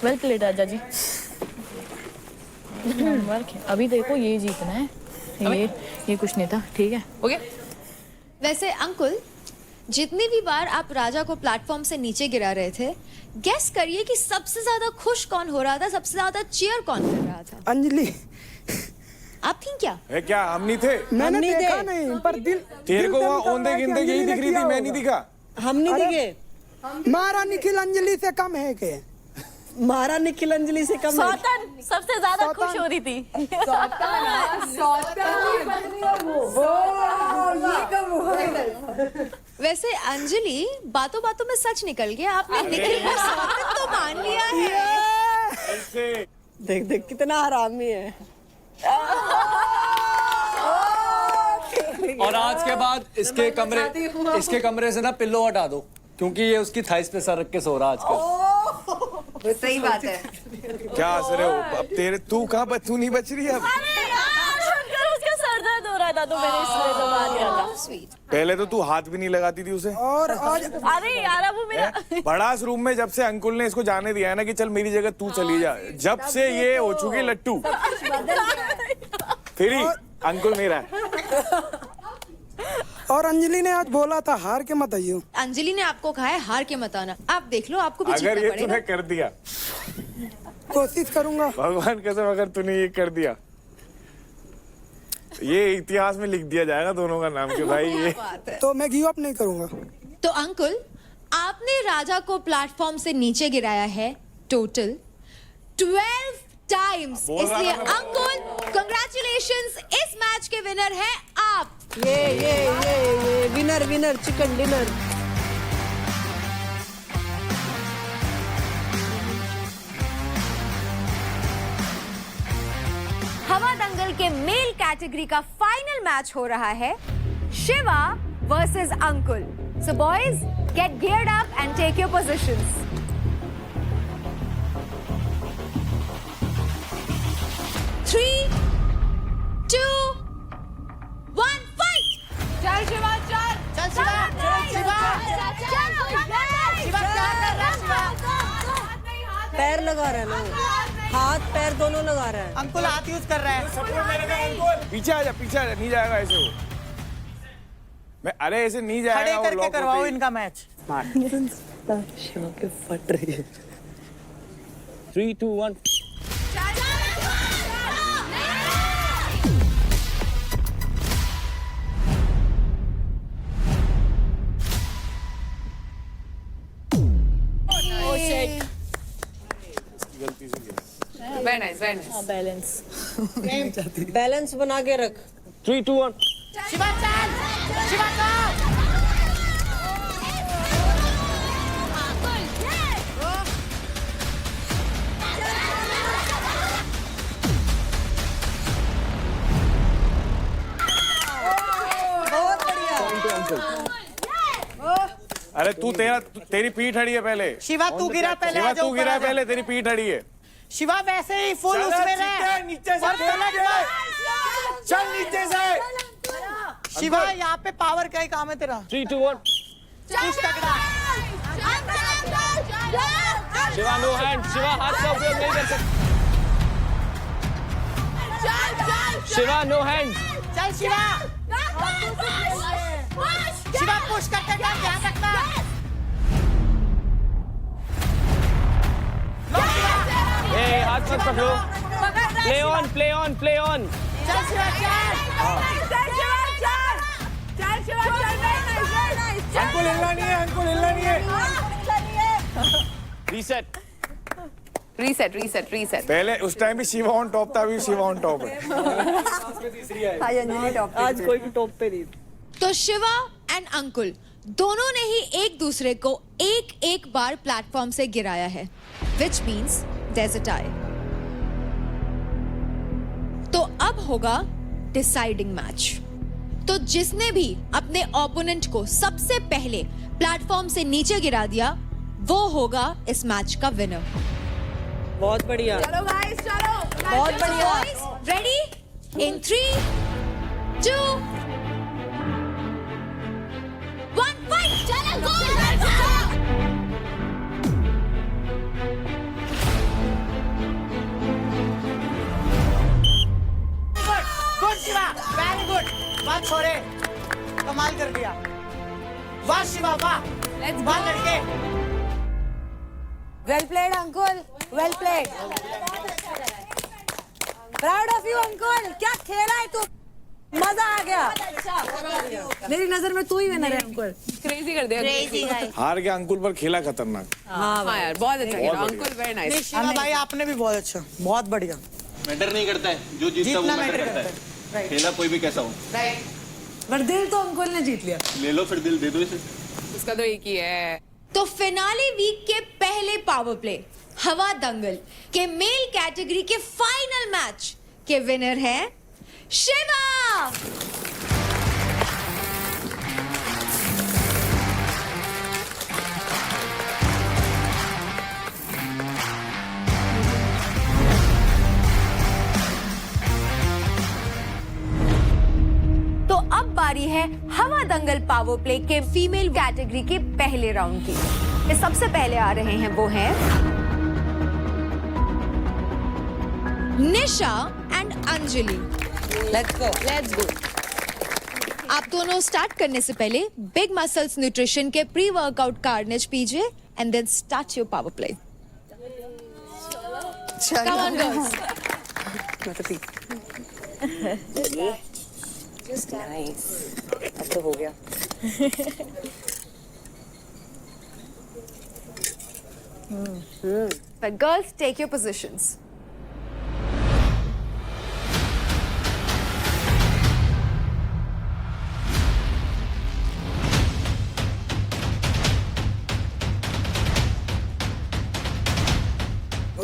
वेल प्लेड राजा जी। वर्क है। अभी देखो ये जीतना है, ये कुछ नहीं था। ठीक है, ओके। वैसे अंकुल, जितनी भी बार आप राजा को प्लेटफॉर्म से नीचे गिरा रहे थे, गेस करिए कि सबसे ज्यादा खुश कौन हो रहा था, सबसे ज्यादा चीयर कौन कर रहा था? अंजलि। आप थी क्या? है क्या हम नहीं थे? मैंने देखा नहीं, पर दिल तेरे को वहाँ औंधे गिंधे यही दिख रही थी, मैं नहीं दिखा। हम नहीं दिखे। मारा निखिल अंजलि से कम है के? मारा निखिल अंजलि से कम। सौतन सबसे ज्यादा खुश हो रही थी। वैसे अंजलि, बातों बातों में सच निकल गया, आपने निखिल को सौतन तो मान लिया है। देख कितना हरामी है। और आज के बाद इसके कमरे से ना पिल्लो हटा दो, क्योंकि ये उसकी थाइस पे सर रख के सो रहा आजकल। सही बात है। क्या हंस रहे हो? अब तू नहीं बच रही है अब। उसका सर दर्द हो रहा था तो मैंने इसलिए तो मार दिया था। पहले तो तू हाथ भी नहीं लगाती थी उसे। और आज अरे यार, वो मेरा बड़ास रूम में जब से अंकुल ने इसको जाने दिया है ना कि चल मेरी जगह तू चली जा, जब से ये हो चुकी लट्टू। फिर ही अंकुल मेरा है। और अंजलि ने आज बोला था हार के मत आइयो। अंजलि ने आपको कहा है हार के मत आना। आप देख लो, आपको भी अगर जीतना ये पड़ेगा। तूने कर दिया, कोशिश करूंगा भगवान कसम, अगर तूने ये कर दिया, ये इतिहास में लिख दिया जाएगा दोनों का नाम कि भाई ये। तो मैं गिव अप नहीं करूंगा। तो अंकुल, आपने राजा को प्लेटफॉर्म से नीचे गिराया है टोटल 12 टाइम्स। इसलिए अंकुल, कंग्रेचुलेशंस, इस मैच के विनर हैं आप। ये winner chicken dinner. Hawa Dangal के मेल कैटेगरी का फाइनल मैच हो रहा है Shiva versus Ankul. So boys, get geared up and take your positions. Three, 2, 1, fight! चल शिवा, चल! चल शिवा! पैर लगा रहा है ना, हाथ पैर दोनों लगा रहा है। अंकुल हाथ यूज कर रहा है। पीछे आ जा, नहीं जाएगा ऐसे वो। अरे ऐसे नहीं जाएगा। खड़े वो करके lock करवाओ होते ही। इनका मैच। शिवा के फट रही है। 3, 2, 1 गलती से गिरा। Very nice. बैलेंस। बैलेंस बना के रख। 3, 2, 1 शिवा, चल! शिवा, चल! बहुत बढ़िया। अरे तेरी पीठ अड़ी है पहले। शिवा तू गिरा पहले, शिवा आ जाओ तू ऊपर गिरा आ जा। पहले, तेरी पीठ अड़ी है। शिवा वैसे ही फुल उसमें रहे। नीचे से चल नीचे से। शिवा यहाँ पे पावर का ही काम है तेरा। 3, 2, 1 कुछ तगड़ा। शिवा नो हैंड, शिवा हाथ का उपयोग नहीं कर सकता। Shiva no hand. चल शिवा। शिवा पुश करते टाइम ध्यान रखना। ए हाथ मत पकड़ो। Play on, play on, play on. चल शिवा हमको हिलना नहीं है, हमको हिलना नहीं है। रीसेट। रीसेट पहले उस टाइम भी शिवा ऑन टॉप था, अभी शिवा ऑन टॉप है। आज कोई भी टॉप पे नहीं। तो शिवा एंड अंकुल दोनों ने ही एक दूसरे को एक एक बार प्लेटफॉर्म से गिराया है, which means there is a tie. तो अब होगा डिसाइडिंग मैच। तो जिसने भी अपने ओपोनेंट को सबसे पहले प्लेटफॉर्म से नीचे गिरा दिया वो होगा इस मैच का विनर। बहुत बढ़िया। चलो गाइस चलो। बहुत बढ़िया। Ready in 3, 2, 1 fight. चलो गुड शिवा, वेरी गुड। वाह छोरे, कमाल कर दिया। वाह शिवा वाह। वाह लड़के। Well played Ankul, well played. Proud of you Ankul, क्या खेला है तू, मजा आ गया। मेरी नजर में तू ही विनर है अंकुल। क्रेजी कर दिया। हार गया अंकुल पर खेला खतरनाक। हाँ यार बहुत अच्छा खेला अंकुल, वेरी नहीं नाइस। शिवा भाई आपने भी बहुत अच्छा, बहुत बढ़िया। मैटर नहीं करता है, जो जीतता वो मैटर करता है। खेला कोई भी कैसा हो। पर दिल तो अंकुल ने जीत लिया। ले लो फिर, दिल दे दो इसे। उसका तो एक ही है। तो फिनाले वीक के पहले पावर प्ले हवा दंगल के मेल कैटेगरी के फाइनल मैच के विनर हैं शिवा। तो अब बारी है हवा दंगल पावर प्ले के फीमेल कैटेगरी के पहले राउंड की। ये सबसे पहले आ रहे हैं वो हैं Nisha and Anjali. Let's go. आप दोनों स्टार्ट करने से पहले बिग मसल्स न्यूट्रिशन के प्री वर्कआउट कार्नेज पीजिए and then start your power play. Come on girls. अब तो हो गया। But girls, take your positions.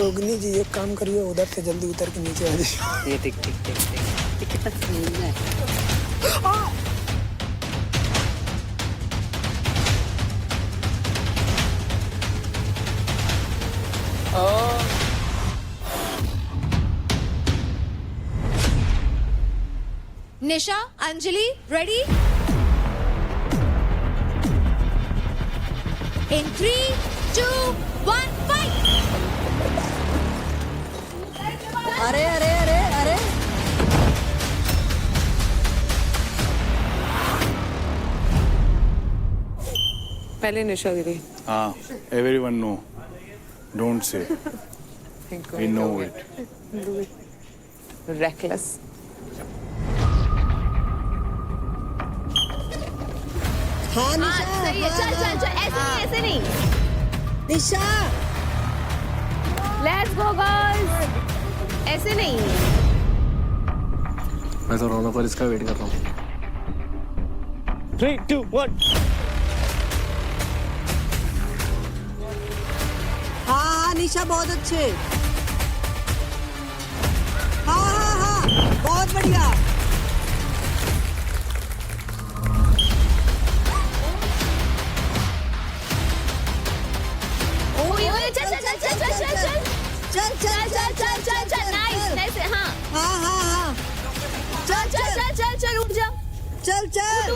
अग्नि जी एक काम करिए, उधर से जल्दी उतर के नीचे आ जाइए। ये टिक टिक टिक टिक कितना सीन है। Nisha, Anjali, ready? In 3, 2, 1, fight! अरे अरे अरे अरे पहले निशा दीदी। हाँ, everyone know. Don't say. We know it. Reckless. हाँ निशा, सही है, चल चल चल, ऐसे नहीं निशा। Let's go girls. ऐसे नहीं। मैं तो रौनक और इसका वेट कर रहा हूँ। 3, 2, 1 हाँ निशा बहुत अच्छे। हाँ हाँ हाँ बहुत बढ़िया। चल चल चल चल चल चल चल चल चल चल चल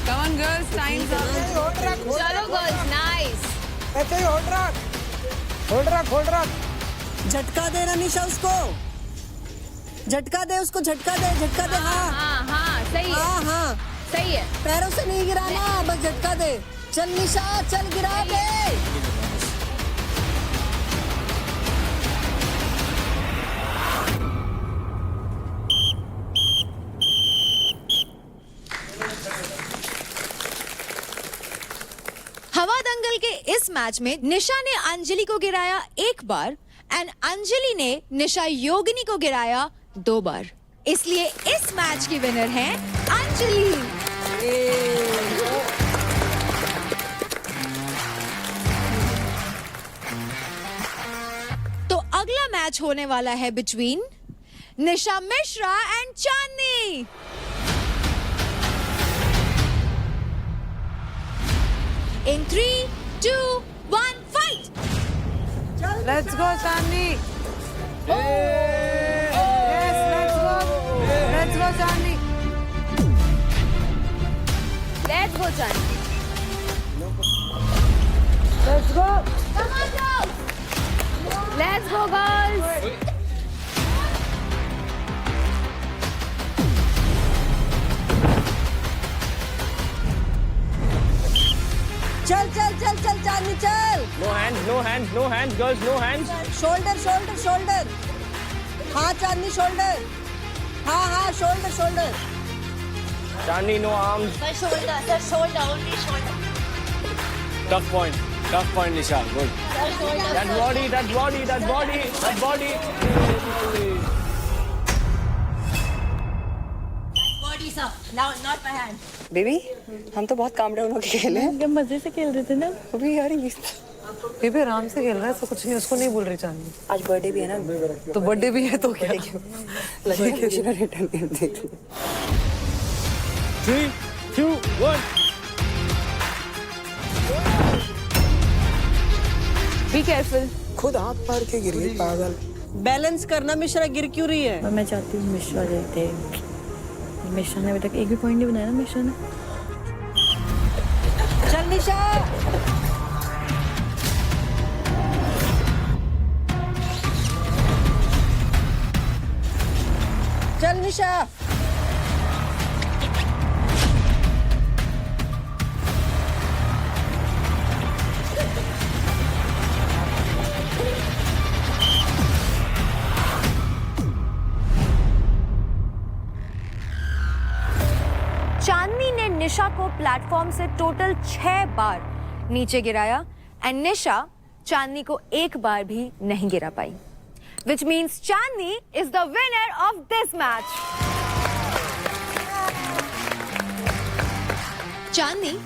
Come on girls, time's up. चलो गर्ल्स, नाइस। ऐसे ही होल्ड रख। झटका दे ना निशा उसको, झटका दे उसको, झटका दे। हाँ, सही है। हाँ सही है। पैरों से नहीं गिराना, बस झटका दे। चल निशा, चल गिरा दे। हवा दंगल के इस मैच में निशा ने अंजलि को गिराया 1 बार एंड अंजलि ने निशा योगिनी को गिराया 2 बार। इसलिए इस मैच की विनर है अंजलि। तो अगला मैच होने वाला है between Nisha Mishra and Chandni. In 3, 2, 1, fight! Let's go Chandni. Yes, let's go Chandni. Let's go Chandni. Let's go। Come on girls! Let's go girls! चल चांदनी चल। No hands, girls, no hands. Shoulder. हाँ चांदनी शोल्डर। हाँ shoulder. Chandni, no arms. Sir, shoulder, only shoulder. Tough point, Nisha. Good. That body. Body's up. Now, not my hand. Baby हम तो बहुत काम डाउन होके खेले हैं। हम मजे से खेल रहे थे ना। अभी यार बेबी आराम से खेल रहा है तो कुछ नहीं, उसको नहीं बोल रही चांदनी। आज बर्थडे भी है ना, तो बर्थडे भी है तो क्या? रिटर्न देख 3, 2, 1. Be careful. खुद हाथ मार के गिरी पागल। बैलेंस करना मिश्रा, गिर क्यों रही है? मैं चाहती हूँ मिश्रा जीते। मिश्रा ने अभी तक एक भी पॉइंट नहीं बनाया ना मिश्रा ने। चल निशा। चल निशा। चांदनी ने निशा को प्लेटफॉर्म से टोटल 6 बार नीचे गिराया एंड निशा चांदनी को 1 बार भी नहीं गिरा पाई, which means Chandni is the winner of this match. चांदनी,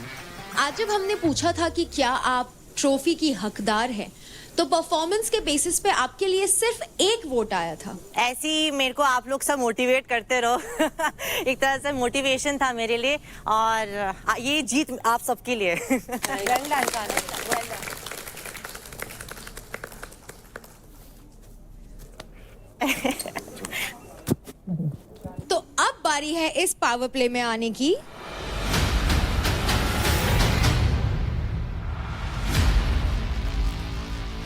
आज जब हमने पूछा था कि क्या आप ट्रॉफी की हकदार हैं, तो परफॉर्मेंस के बेसिस पे आपके लिए सिर्फ 1 वोट आया था। ऐसे ही मेरे को आप लोग सब मोटिवेट करते रहो। एक तरह से मोटिवेशन था मेरे लिए, और ये जीत आप सबके लिए। तो अब बारी है इस पावर प्ले में आने की।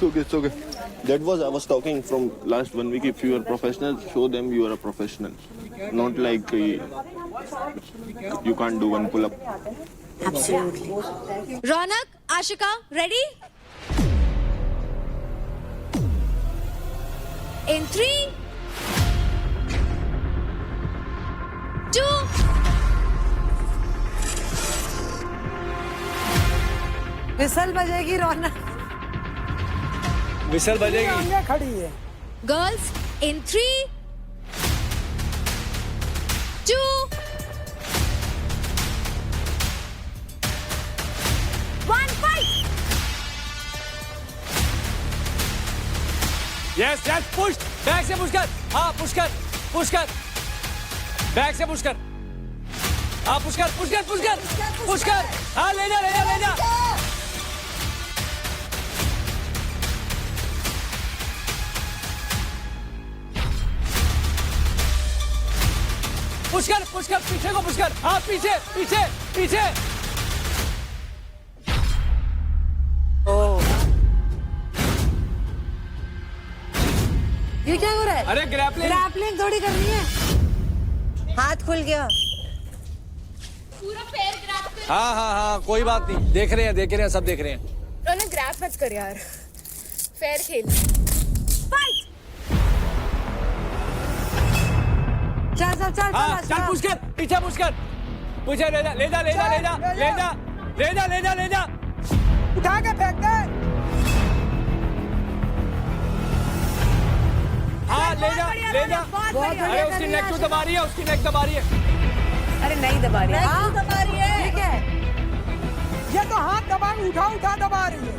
It's okay. That was, I was talking from last 1 week. If you are professional, show them you are a professional. Not like you can't do 1 pull-up. Absolutely. Raunak, Ashika, ready? In 3, 2, whistle बजेगी रौनक। विसल बजेगी। खड़ी है। Girls, in 3, 2, 1, fight! Yes, push. Back से पुश कर। हाँ, पुश कर। बैक से पुश कर। हाँ, पुश कर। हाँ, ले जा। पुश कर पीछे को पुश कर, हाँ पीछे पीछे पीछे। ये क्या हो रहा है? अरे ग्रैपलिंग थोड़ी करनी है। हाथ खुल गया। हाँ हाँ हाँ कोई बात नहीं, देख रहे हैं सब देख रहे हैं। रौनक ग्रैप मत कर यार, फेयर खेल। चल पुश कर, पीछे पुश कर, पीछे ले जा। उठा के फेंक दे। हाँ ले जा। अरे उसकी नेक तो दबा रही है, अरे नहीं दबा रही है। ये क्या है? ये तो हाथ दबा उठा दबा रही है।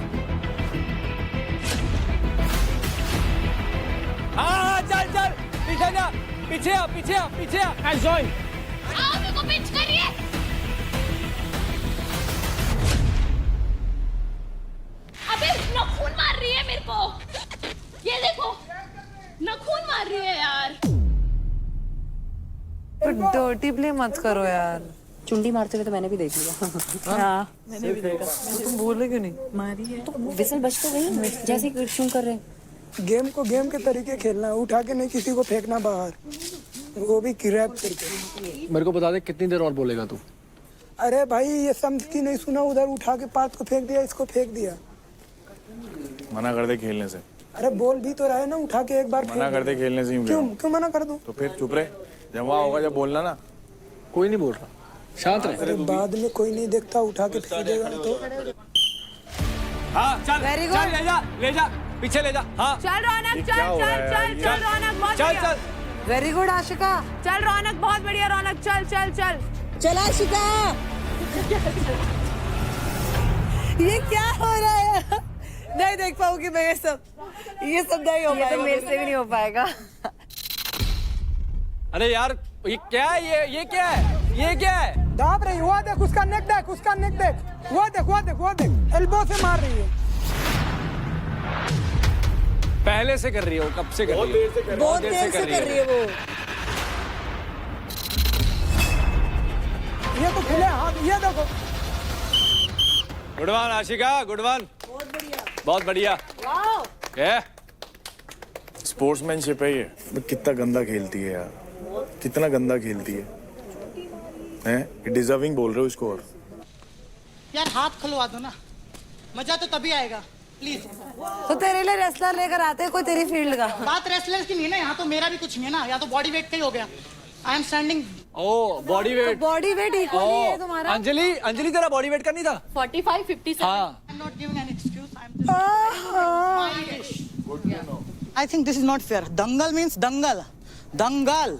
हाँ चल पीछे जा, पीछे आ जॉइन। मेरे को पिंच करिए। अबे नखून मार रही है मेरे को, ये देखो नखून मार रही है यार। डर्टी प्ले मत करो यार। चुंडी मारते हुए तो मैंने भी देख लिया। हाँ मैंने भी देखा। तुम बोल रहे क्यों नहीं? मारी है तो विसल बच तो गई, जैसे ही शूम कर रहे हैं। गेम को गेम के तरीके खेलना है, उठा के नहीं किसी को फेंकना बाहर, वो भी क्रैप करके। मेरे को बता दे कितनी देर और बोलेगा तू? अरे भाई ये समझ की नहीं सुना, उधर उठा के पार्थ को फेंक दिया, इसको फेंक दिया। मना कर दे खेलने से। अरे बोल भी तो रहे ना, उठा के एक बार मना कर दे खेलने से। क्यों मना कर दूं? तो फिर चुप रहे, जब वहाँ होगा जब बोलना ना। कोई नहीं बोल रहा, शांत रहे। अरे बाद में कोई नहीं देखता, उठा के फेंक देगा तो। हाँ चल Very good. चल ले जा पीछे ले जा। हाँ चल रौनक, चल रौनक, बहुत बढ़िया। Very good Ashika. चल रौनक, बहुत बढ़िया रौनक, चल। चल आशिका। ये क्या हो रहा है? नहीं देख पाऊंगी मैं ये सब नहीं हो पाएगा। तो मेरे से भी नहीं हो पाएगा। अरे यार ये क्या है? ये क्या है? दाब रही, वो देख उसका नेक देख, वो देख एल्बो से मार रही है। पहले से कर रही है वो, कब से कर रही है? बहुत देर से कर रही है वो। ये तो खुले हाथ, ये देखो। Good one Ashika, good one. बहुत बढ़िया। स्पोर्ट्समैनशिप है ये। कितना गंदा खेलती है यार, कितना गंदा खेलती है। डिजर्विंग बोल रहे हो इसको। और यार हाथ खुलवा दो ना, मजा तो तभी आएगा। प्लीज। तो तेरे लिए रेसलर लेकर आते हैं कोई तेरी फील्ड का। बात रेसलर्स की नहीं है ना, यहाँ तो मेरा भी कुछ नहीं है ना, या तो बॉडी वेट का ही हो गया। I am standing. Oh body weight. Body weight equally है तुम्हारा। अंजलि तेरा बॉडी वेट का नहीं था? 45, 57। हाँ। I'm not giving an excuse. I think this is not fair. Dangal means दंगल।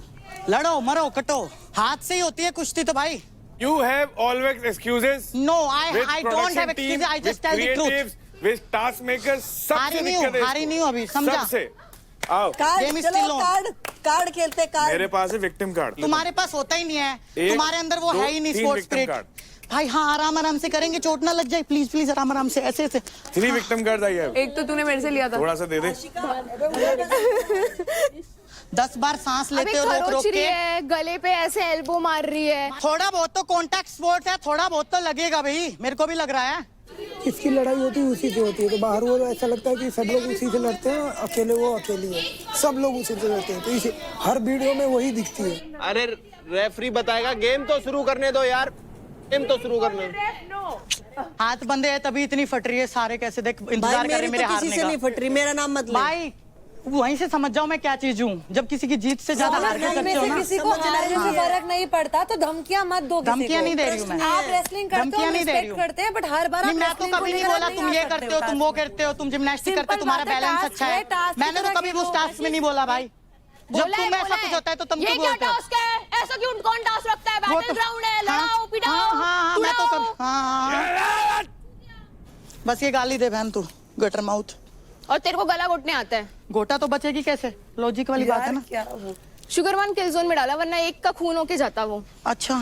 लड़ो मरो कटो, हाथ से ही होती है कुश्ती तो भाई। You have always excuses. No, I don't have excuses. I just tell the truth. With task makers, सबसे दिक्कत है। हारी नहीं हूँ अभी, समझा? सबसे। आओ। कार्ड खेलते कार्ड। मेरे पास है विक्टिम कार्ड। तुम्हारे पास होता ही नहीं है, तुम्हारे अंदर वो है ही नहीं स्पोर्ट्स स्पिरिट। भाई हाँ आराम से करेंगे, चोट ना लग जाए। प्लीज आराम से, ऐसे 3 विक्टिम कार्ड आई है। एक तो तूने मेरे से लिया था। थोड़ा सा दे दे। 10 बार सांस लेते हो रोक के। गले पे ऐसे एल्बो मार रही है। थोड़ा बहुत तो कॉन्टैक्ट स्पोर्ट्स है, थोड़ा बहुत तो लगेगा भाई, मेरे को भी लग रहा है। इसकी लड़ाई होती है उसी से होती है, तो बाहर वो ऐसा लगता है कि सब लोग उसी से लड़ते हैं, अकेले वो अकेली है, सब लोग उसी से लड़ते हैं, तो इसे हर वीडियो में वही दिखती है। अरे रेफरी बताएगा, गेम तो शुरू करने दो यार, गेम तो शुरू करने। हाथ बंदे है तभी इतनी फट रही है, सारे कैसे देख इंतजार कर रहे मेरे हारने का। किसी से नहीं फट रही, मेरा नाम मत ले। भाई वहीं से समझ जाओ मैं क्या चीज हूँ, जब किसी की जीत से ज्यादा हार के सकते हो ना। किसी को हारने से फर्क नहीं पड़ता, तो धमकियां मत दो। धमकियां नहीं दे रही हूँ मैं। आप रेसलिंग करते हो, रिस्पेक्ट करते हैं, बट हर बार मैं तो कभी नहीं बोला तुम ये करते हो, तुम वो करते हो, तुम जिम्नास्टिक करते हो, तुम्हारा बैलेंस अच्छा है। मैंने तो कभी उस टास्क में नहीं बोला भाई। जब तुम ऐसा कुछ होता है तो तुम क्यों बोलते हो? ऐसा क्यों कौन टास्क रखता है? बैटल ग्राउंड है, लड़ाओ पिटाओ। हाँ मैं तो कब बस ये गाली दे बहन तू, गटर माउथ। और तेरे को गला घोटने आता है। गोटा तो बचेगी कैसे, लॉजिक वाली बात है ना। शुगर 1 किल जोन में डाला, वरना एक का खून होके जाता वो। अच्छा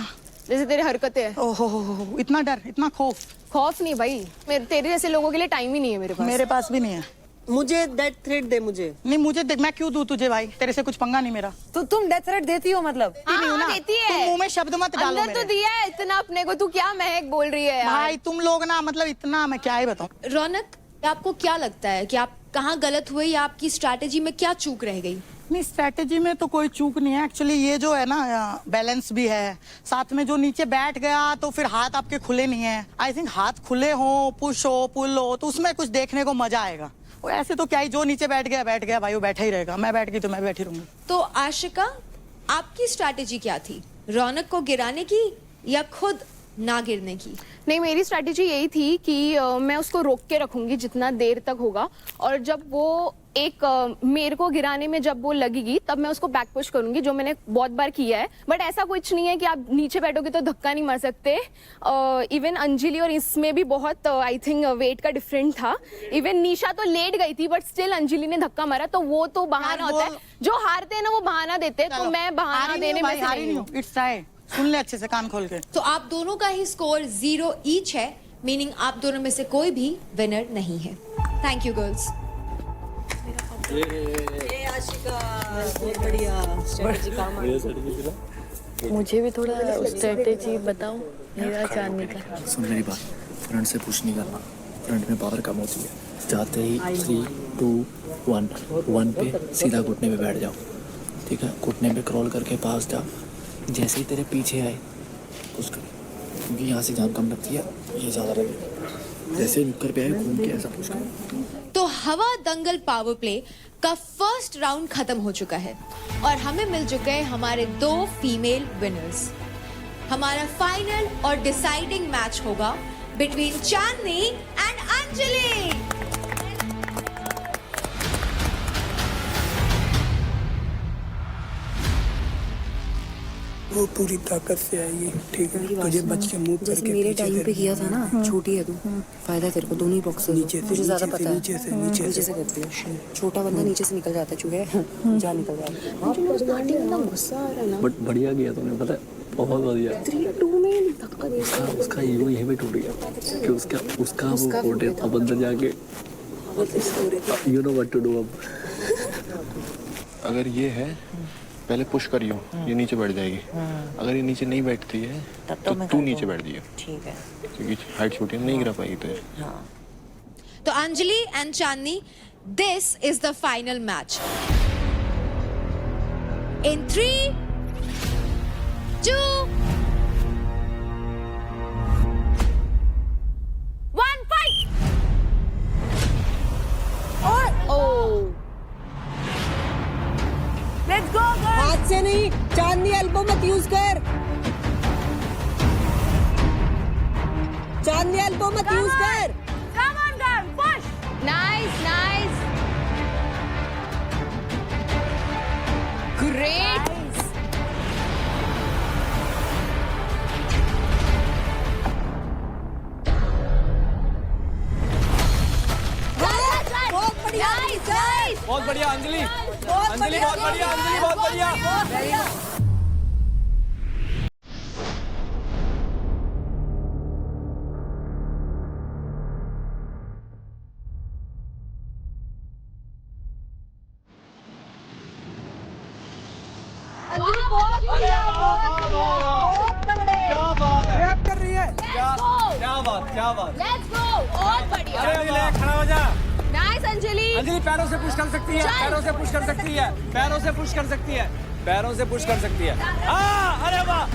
जैसे तेरी हरकतें है। ओहो इतना डर, इतना खौफ नहीं भाई, तेरे जैसे लोगों के लिए टाइम ही नहीं है मेरे पास। मेरे पास भी नहीं है। मुझे डेथ थ्रेट दे मुझे। नहीं मुझे देख, मैं क्यों दूं तुझे भाई, तेरे से कुछ पंगा नहीं मेरा। तो तुम डेथ थ्रेट देती हो मतलब? नहीं हो ना, देती है। तुम मुंह में शब्द मत डालो अंदर तो मेरे। दिया है इतना अपने को, तू क्या महक बोल रही है यार? भाई तुम लोग ना मतलब इतना, मैं क्या ही बताऊं। रौनक, आपको क्या लगता है कि आप कहाँ गलत हुए या आपकी स्ट्रैटेजी में क्या चूक रह गई? नहीं स्ट्रैटेजी में तो कोई चूक नहीं है एक्चुअली, ये जो है ना बैलेंस भी है, साथ में जो नीचे बैठ गया तो फिर हाथ आपके खुले नहीं है। आई थिंक हाथ खुले हो, पुश हो, पुल हो, तो उसमें कुछ देखने को मजा आएगा। वो ऐसे तो क्या ही, जो नीचे बैठ गया भाई वो बैठा ही रहेगा, मैं बैठ गई तो मैं बैठी रहूंगी। तो आशिका, आपकी स्ट्रैटेजी क्या थी? रौनक को गिराने की या खुद ना गिरने की? नहीं, मेरी स्ट्रैटेजी यही थी कि मैं उसको रोक के रखूंगी जितना देर तक होगा, और जब वो मेरे को गिराने में जब वो लगेगी तब मैं उसको बैक पुश करूंगी, जो मैंने बहुत बार किया है। बट ऐसा कुछ नहीं है कि आप नीचे बैठोगे तो धक्का नहीं मार सकते। इवन अंजलि और इसमें भी बहुत आई थिंक वेट का डिफरेंट था। इवन निशा तो लेट गई थी बट स्टिल अंजलि ने धक्का मारा, तो वो तो बहाना होता है। जो हारते हैं ना वो बहाना देते हैं, तो मैं बहाना देने में से नहीं हूँ। इट्स टाइम, सुन ले अच्छे से कान खोल के। तो आप दोनों का ही स्कोर 0 ईच है, मीनिंग आप दोनों में से कोई भी विनर नहीं है। Thank you girls. मुझे भी थोड़ा स्ट्रेटेजी बताओ मेरा चांदनी का। सुन मेरी बात, फ्रंट से पुश नहीं करना, फ्रंट में पावर कम होती है। जाते ही 3, 2, 1 पे सीधा घुटने पे बैठ जाओ, ठीक है? घुटने पे क्रॉल करके पास जा, जैसे ही तेरे पीछे आए पुश कर, क्योंकि यहाँ से जान कम लगती है, ये ज़्यादा लगेगा। जैसे नुक्कर पे आए घूम के ऐसा पुश कर। तो हवा दंगल पावर प्ले का फर्स्ट राउंड खत्म हो चुका है और हमें मिल चुके हैं हमारे 2 फीमेल विनर्स। हमारा फाइनल और डिसाइडिंग मैच होगा बिटवीन चांदनी एंड अंजलि। वो पूरी ताकत से आएगी, ठीक है? तुझे बच के मुंह जैसे मेरे टाइम पे किया था ना, छोटी है तू, फायदा तेरे को, दोनों ही बॉक्स मुझे ज्यादा पता है। नीचे से करती है, छोटा बंदा नीचे से निकल जाता है, चूहे जा निकल जाता है। गुस्सा आ रहा है ना, बट बढ़िया किया तुमने, पता है? बहुत बढ़िया। 3-2 में धक्का दे उसका ईगो यहीं पे टूट गया कि उसका वो कोटे अब अंदर जाके you know what to do. अब अगर ये है, पहले पुश करियो, ये नीचे बैठ जाएगी। अगर ये नीचे नहीं बैठती है तो तू नीचे बैठ जाइए, ठीक है? क्योंकि हाइट छोटी है, नहीं गिरा पाएगी तो। तो Anjali and Chandni, this is the final match. In 3, 2, 1 fight. Let's go girls. हाथ से नहीं, चांदनी एल्बो मत यूज कर, चांदनी एल्बो मत यूज कर। Come on girl, push. Nice, nice. Great. बहुत बढ़िया, Nice, nice. बहुत बढ़िया अंजलि, बहुत अंजलि बहुत बढ़िया, अंजलि बहुत बढ़िया। बहुत बढ़िया। क्या बात। Let's go. बहुत बढ़िया। खड़ा हो जा। Nice अंजलि। अंजलि पैरों से पुश कर सकती है, पैरों से पुश कर सकती है, पैरों से पुश कर सकती है, पैरों से पुश कर सकती है। हाँ, अरे वाह।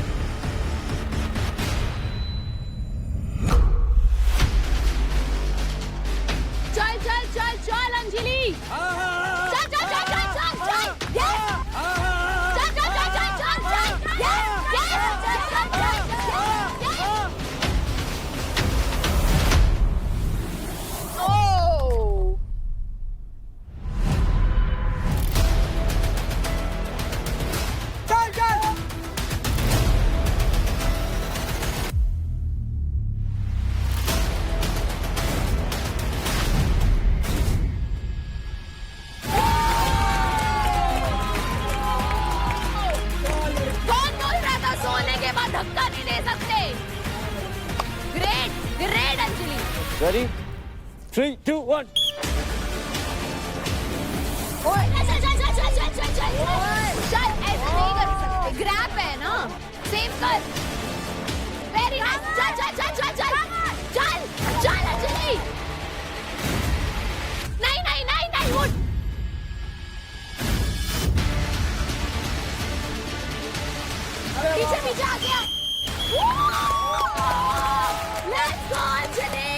चल चल चल चल अंजलि। चल चल चल चल चल चल। Yes. चल चल चल चल चल चल। Yes, yes, चल चल चल चल। Oh. चल चल। कौन बोल रहा था सोने के बाद धक्का नहीं दे सकते? Great, great Anjali. Ready? 3, 2, 1. चल ऐसे नहीं कर सकते, ग्रैब है ना, सेव कर। वेरी नाइस, चल चल चल चल चल चल चल अंजलि। नहीं नहीं नहीं नहीं उठ। पीछे पीछे आ गया। Let's go Anjali.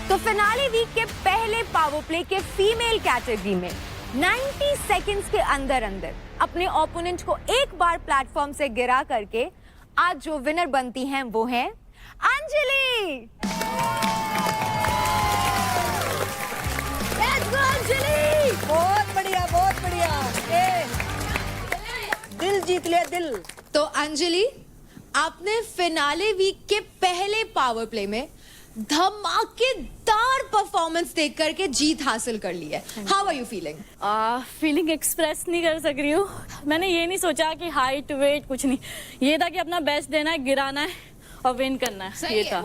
तो फिनाले वीक के पहले पावर प्ले के फीमेल कैटेगरी में 90 सेकंड्स के अंदर अंदर अपने ओपोनेंट को एक बार प्लेटफॉर्म से गिरा करके आज जो विनर बनती हैं वो है अंजलि। Let's go Anjali. बहुत बढ़िया, बहुत बढ़िया। दिल जीत लिया, दिल। तो अंजलि, आपने फिनाले वीक के पहले पावर प्ले में धमाकेदार परफॉर्मेंस देख करके जीत हासिल कर ली है। How are you feeling? Feeling express नहीं कर सक रही हूँ। मैंने ये नहीं सोचा कि हाइट वेट कुछ नहीं, ये था कि अपना बेस्ट देना है, गिराना है और विन करना है। ये था।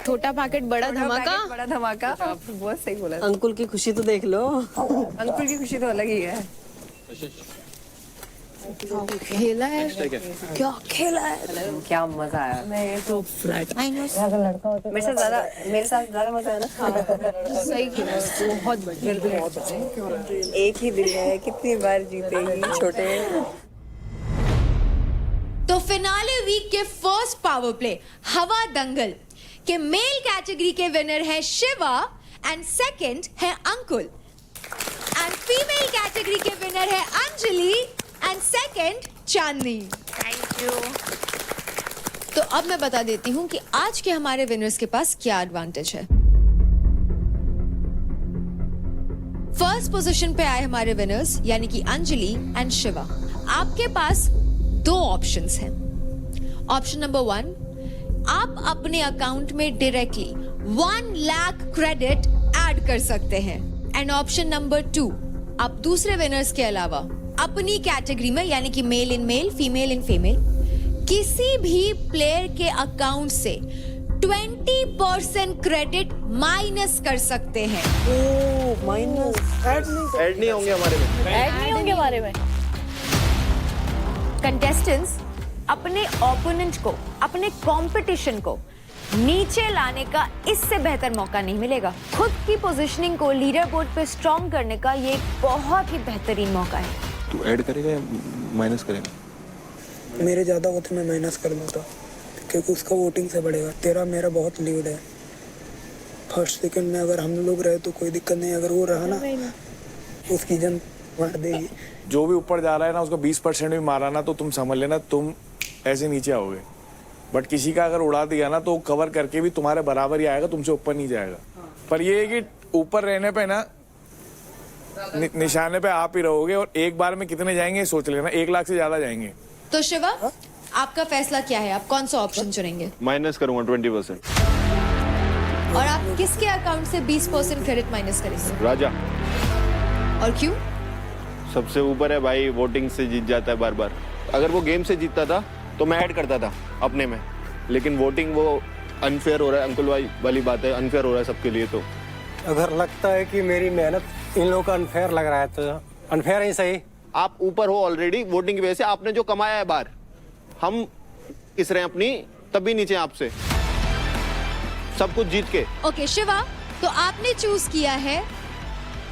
छोटा पैकेट बड़ा धमाका। बड़ा धमाका। बहुत सही बोला। अंकुल की खुशी तो देख लो। अंकुल की खुशी तो अलग ही है। खेला है क्या? खेला है, क्या मजा आया। मैं तो मेरे साथ ज्यादा मजा आया ना। सही खेला, बहुत बढ़िया। एक ही दिल है, कितनी बार जीतेगी छोटे। तो फिनाले वीक के फर्स्ट पावर प्ले हवा दंगल के मेल कैटेगरी के विनर है शिवा एंड सेकंड है अंकुल, एंड फीमेल कैटेगरी के विनर है Anjali and second Chandni. Thank you. तो अब मैं बता देती हूं कि आज के हमारे विनर्स के पास क्या एडवांटेज है। फर्स्ट पोजीशन पे आए हमारे विनर्स यानी कि अंजलि एंड शिवा। आपके पास दो ऑप्शंस हैं। ऑप्शन नंबर 1, आप अपने अकाउंट में डायरेक्टली 1 लाख क्रेडिट ऐड कर सकते हैं, एंड ऑप्शन नंबर 2, आप दूसरे विनर्स के अलावा अपनी कैटेगरी में यानी कि male in male, female in female किसी भी प्लेयर के अकाउंट से 20% क्रेडिट माइनस कर सकते हैं। माइनस ऐड नहीं होंगे हमारे में। ऐड नहीं होंगे हमारे में। कंटेस्टेंट्स अपने ओपोनेंट को, अपने कंपटीशन को नीचे लाने का इससे बेहतर मौका नहीं मिलेगा। खुद की पोजीशनिंग को लीडर बोर्ड पे स्ट्रॉन्ग करने का ये एक बहुत ही बेहतरीन मौका है। तू ऐड करेगा या माइनस करेगा? मेरे ज़्यादा होते मैं माइनस कर दूँगा क्योंकि उसका वोटिंग से बढ़ेगा। तेरा मेरा बहुत लीड है। फर्स्ट सेकंड में अगर हम लोग रहे तो कोई दिक्कत नहीं, अगर वो रहा ना उसकी जन मार देगी। जो भी ऊपर जा रहा है ना उसको 20% भी मारा ना तो तुम समझ लेना तुम ऐसे नीचे आओगे, बट किसी का अगर उड़ा दिया ना तो कवर करके भी तुम्हारे बराबर ही आएगा, तुमसे ऊपर नहीं जाएगा। पर ये है कि ऊपर रहने पे ना निशाने पे आप ही रहोगे, और एक बार में कितने जाएंगे सोच लेना, 1 लाख से ज्यादा जाएंगे। तो शिवा, आपका फैसला क्या है? आप कौन सा ऑप्शन चुनेंगे? माइनस करूंगा 20%। और आप किसके अकाउंट से 20% क्रेडिट माइनस करेंगे? राजा और क्यों? सबसे ऊपर है भाई, वोटिंग से जीत जाता है बार बार। अगर वो गेम से जीतता था तो मैं ऐड करता था अपने में, लेकिन वोटिंग वो अनफेयर हो रहा है। अंकुल भाई वाली बात है, अनफेयर हो रहा है सबके लिए। तो अगर लगता है कि मेरी मेहनत इन लोगों का अनफेयर लग रहा है तो अनफेयर ही सही। आप ऊपर हो ऑलरेडी, वोटिंग की वजह से आपने जो कमाया है बाहर, हम किस रहे हैं अपनी तब भी नीचे आपसे, सब कुछ जीत के। ओके शिवा, तो आपने चूज किया है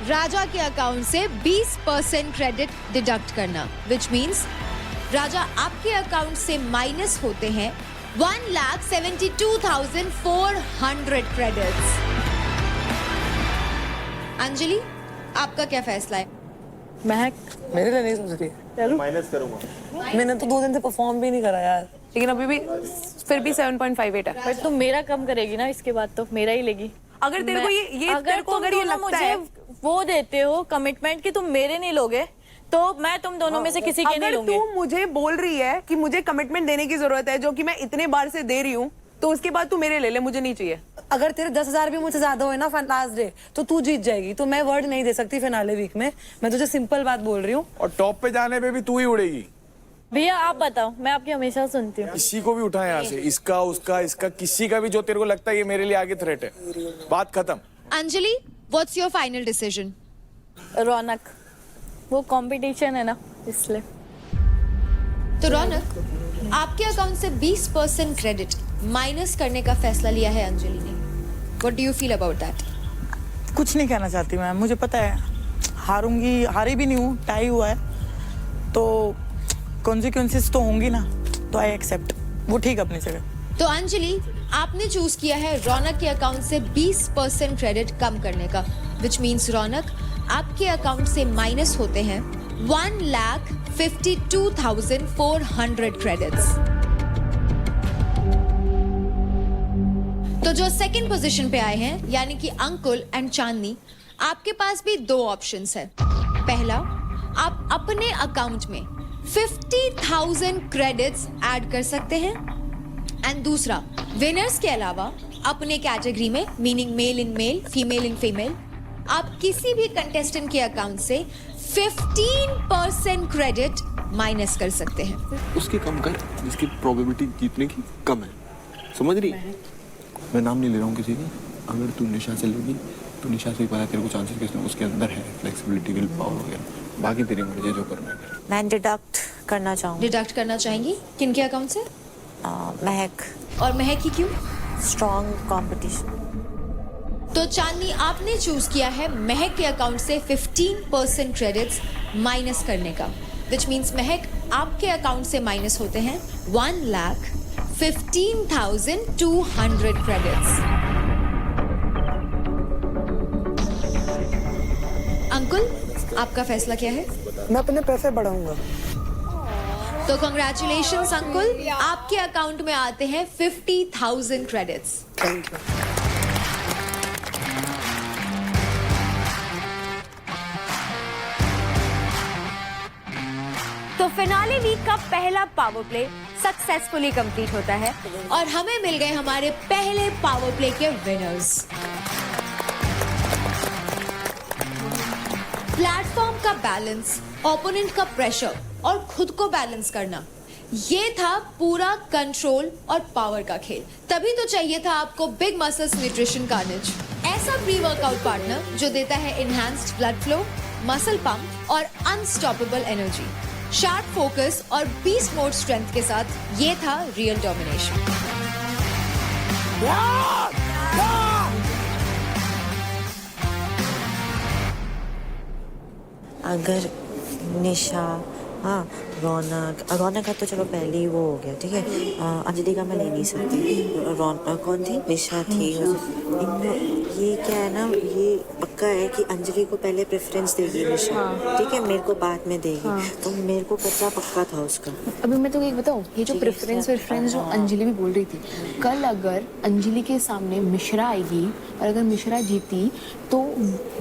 राजा के अकाउंट से 20% क्रेडिट डिडक्ट करना, विच मीन्स राजा आपके अकाउंट से माइनस होते हैं 1,72,400 क्रेडिट्स। अंजलि, आपका क्या फैसला है? महक मेरे लिए नहीं सोच रही है। माइनस करूंगा। मैंने तो 2 दिन से परफॉर्म भी नहीं करा यार, लेकिन अभी भी फिर भी 7.58 है। बट तुम मेरा कम करेगी ना, इसके बाद तो मेरा ही लेगी। अगर तेरे को ये तेरे को अगर ये लगता है वो देते हो कमिटमेंट कि तुम मेरे नहीं लोगे, तो मैं तुम दोनों में से किसी के नहीं लूंगी। तू मुझे बोल रही है कि मुझे कमिटमेंट देने की जरूरत है, जो कि मैं इतने बार से दे रही हूँ, तो उसके बाद तू मेरे ले ले, मुझे नहीं चाहिए। अगर तेरे 10,000 भी मुझसे ज्यादा हुए ना लास्ट डे, तो तू जीत जाएगी। तो मैं वर्ड नहीं दे सकती फिनाले वीक में, मैं तुझे सिंपल बात बोल रही हूँ। और टॉप पे जाने पे भी तू ही उड़ेगी। भैया आप बताओ, मैं आपकी हमेशा सुनती हूँ। किसी को भी उठा यहाँ से, इसका उसका इसका, किसी का भी जो तेरे को लगता है ये मेरे लिए आगे थ्रेट है, बात खत्म। Anjali, what's your final decision? Raunak, वो कंपटीशन है ना इसलिए। तो रौनक, आपके अकाउंट से 20% क्रेडिट माइनस करने का फैसला लिया है अंजलि ने। What do you feel about that? कुछ नहीं कहना चाहती मैं, मुझे पता है हारूंगी, हारी भी नहीं हूँ, टाई हुआ है तो कॉन्सिक्वेंसेस तो होंगी ना, तो आई एक्सेप्ट, वो ठीक अपनी जगह। तो अंजलि, आपने चूज किया है रौनक के अकाउंट से 20% क्रेडिट कम करने का, विच मीन्स रौनक, आपके अकाउंट से माइनस होते हैं 1,52,400 क्रेडिट्स। तो जो सेकंड पोजीशन पे आए हैं यानी कि अंकुल एंड चांदनी, आपके पास भी दो ऑप्शंस है। पहला, आप अपने अकाउंट में 50,000 क्रेडिट्स ऐड कर सकते हैं, एंड दूसरा, विनर्स के अलावा अपने कैटेगरी में, meaning male in male, female in female, आप किसी भी कंटेस्टेंट के अकाउंट से 15% क्रेडिट माइनस कर सकते हैं। उसकी कम कर जिसकी प्रोबेबिलिटी जीतने की कम है, समझ रही? मैं नाम नहीं ले रहा हूँ किसी का। अगर तू निशा से लेगी तो निशा से ही पता तेरे को चांसेस किसने उसके अंदर है, फ्लेक्सिबिलिटी, विल पावर वगैरह। बाकी तेरी मर्जी, जो करना है। मैं डिडक्ट करना चाहूँगी। डिडक्ट करना चाहेंगी किन के अकाउंट से? महक। और महक की क्यों? Strong competition. तो चांदनी, आपने चूज किया है महक के अकाउंट से 15% क्रेडिट्स माइनस करने का, विच मीन्स महक, आपके अकाउंट से माइनस होते हैं 1,15,200 क्रेडिट्स। अंकुल, आपका फैसला क्या है? मैं अपने पैसे बढ़ाऊंगा। तो कंग्रेचुलेशंस अंकुल, आपके अकाउंट में आते हैं 50,000 क्रेडिट्स। Thank you. तो फिनाले वीक का पहला पावर प्ले सक्सेसफुली कंप्लीट होता है और हमें मिल गए हमारे पहले पावर प्ले के विनर्स। प्लेटफॉर्म का बैलेंस, ओपोनेंट का प्रेशर और खुद को बैलेंस करना, ये था पूरा कंट्रोल और पावर का खेल। तभी तो चाहिए था आपको बिग मसल्स न्यूट्रिशन कार्नेज, ऐसा प्री वर्कआउट पार्टनर जो देता है enhanced blood flow, muscle pump और अनस्टॉपेबल एनर्जी, शार्प फोकस और बीस्ट मोड स्ट्रेंथ के साथ। ये था रियल डोमिनेशन। अगर निशा, हाँ रौनक का तो चलो पहले ही वो हो गया, ठीक है। अंजलि का मैं ले नहीं सकती। रौनक कौन थी? निशा थी। ये क्या है ना, ये पक्का है कि अंजलि को पहले प्रेफरेंस देगी निशा, ठीक है, मेरे को बाद में देगी। तो मेरे को कच्चा पक्का था उसका। अभी मैं तो एक बताऊँ, ये जो प्रेफरेंस जो अंजलि भी बोल रही थी, कल अगर अंजलि के सामने मिश्रा आएगी और अगर मिश्रा जीती तो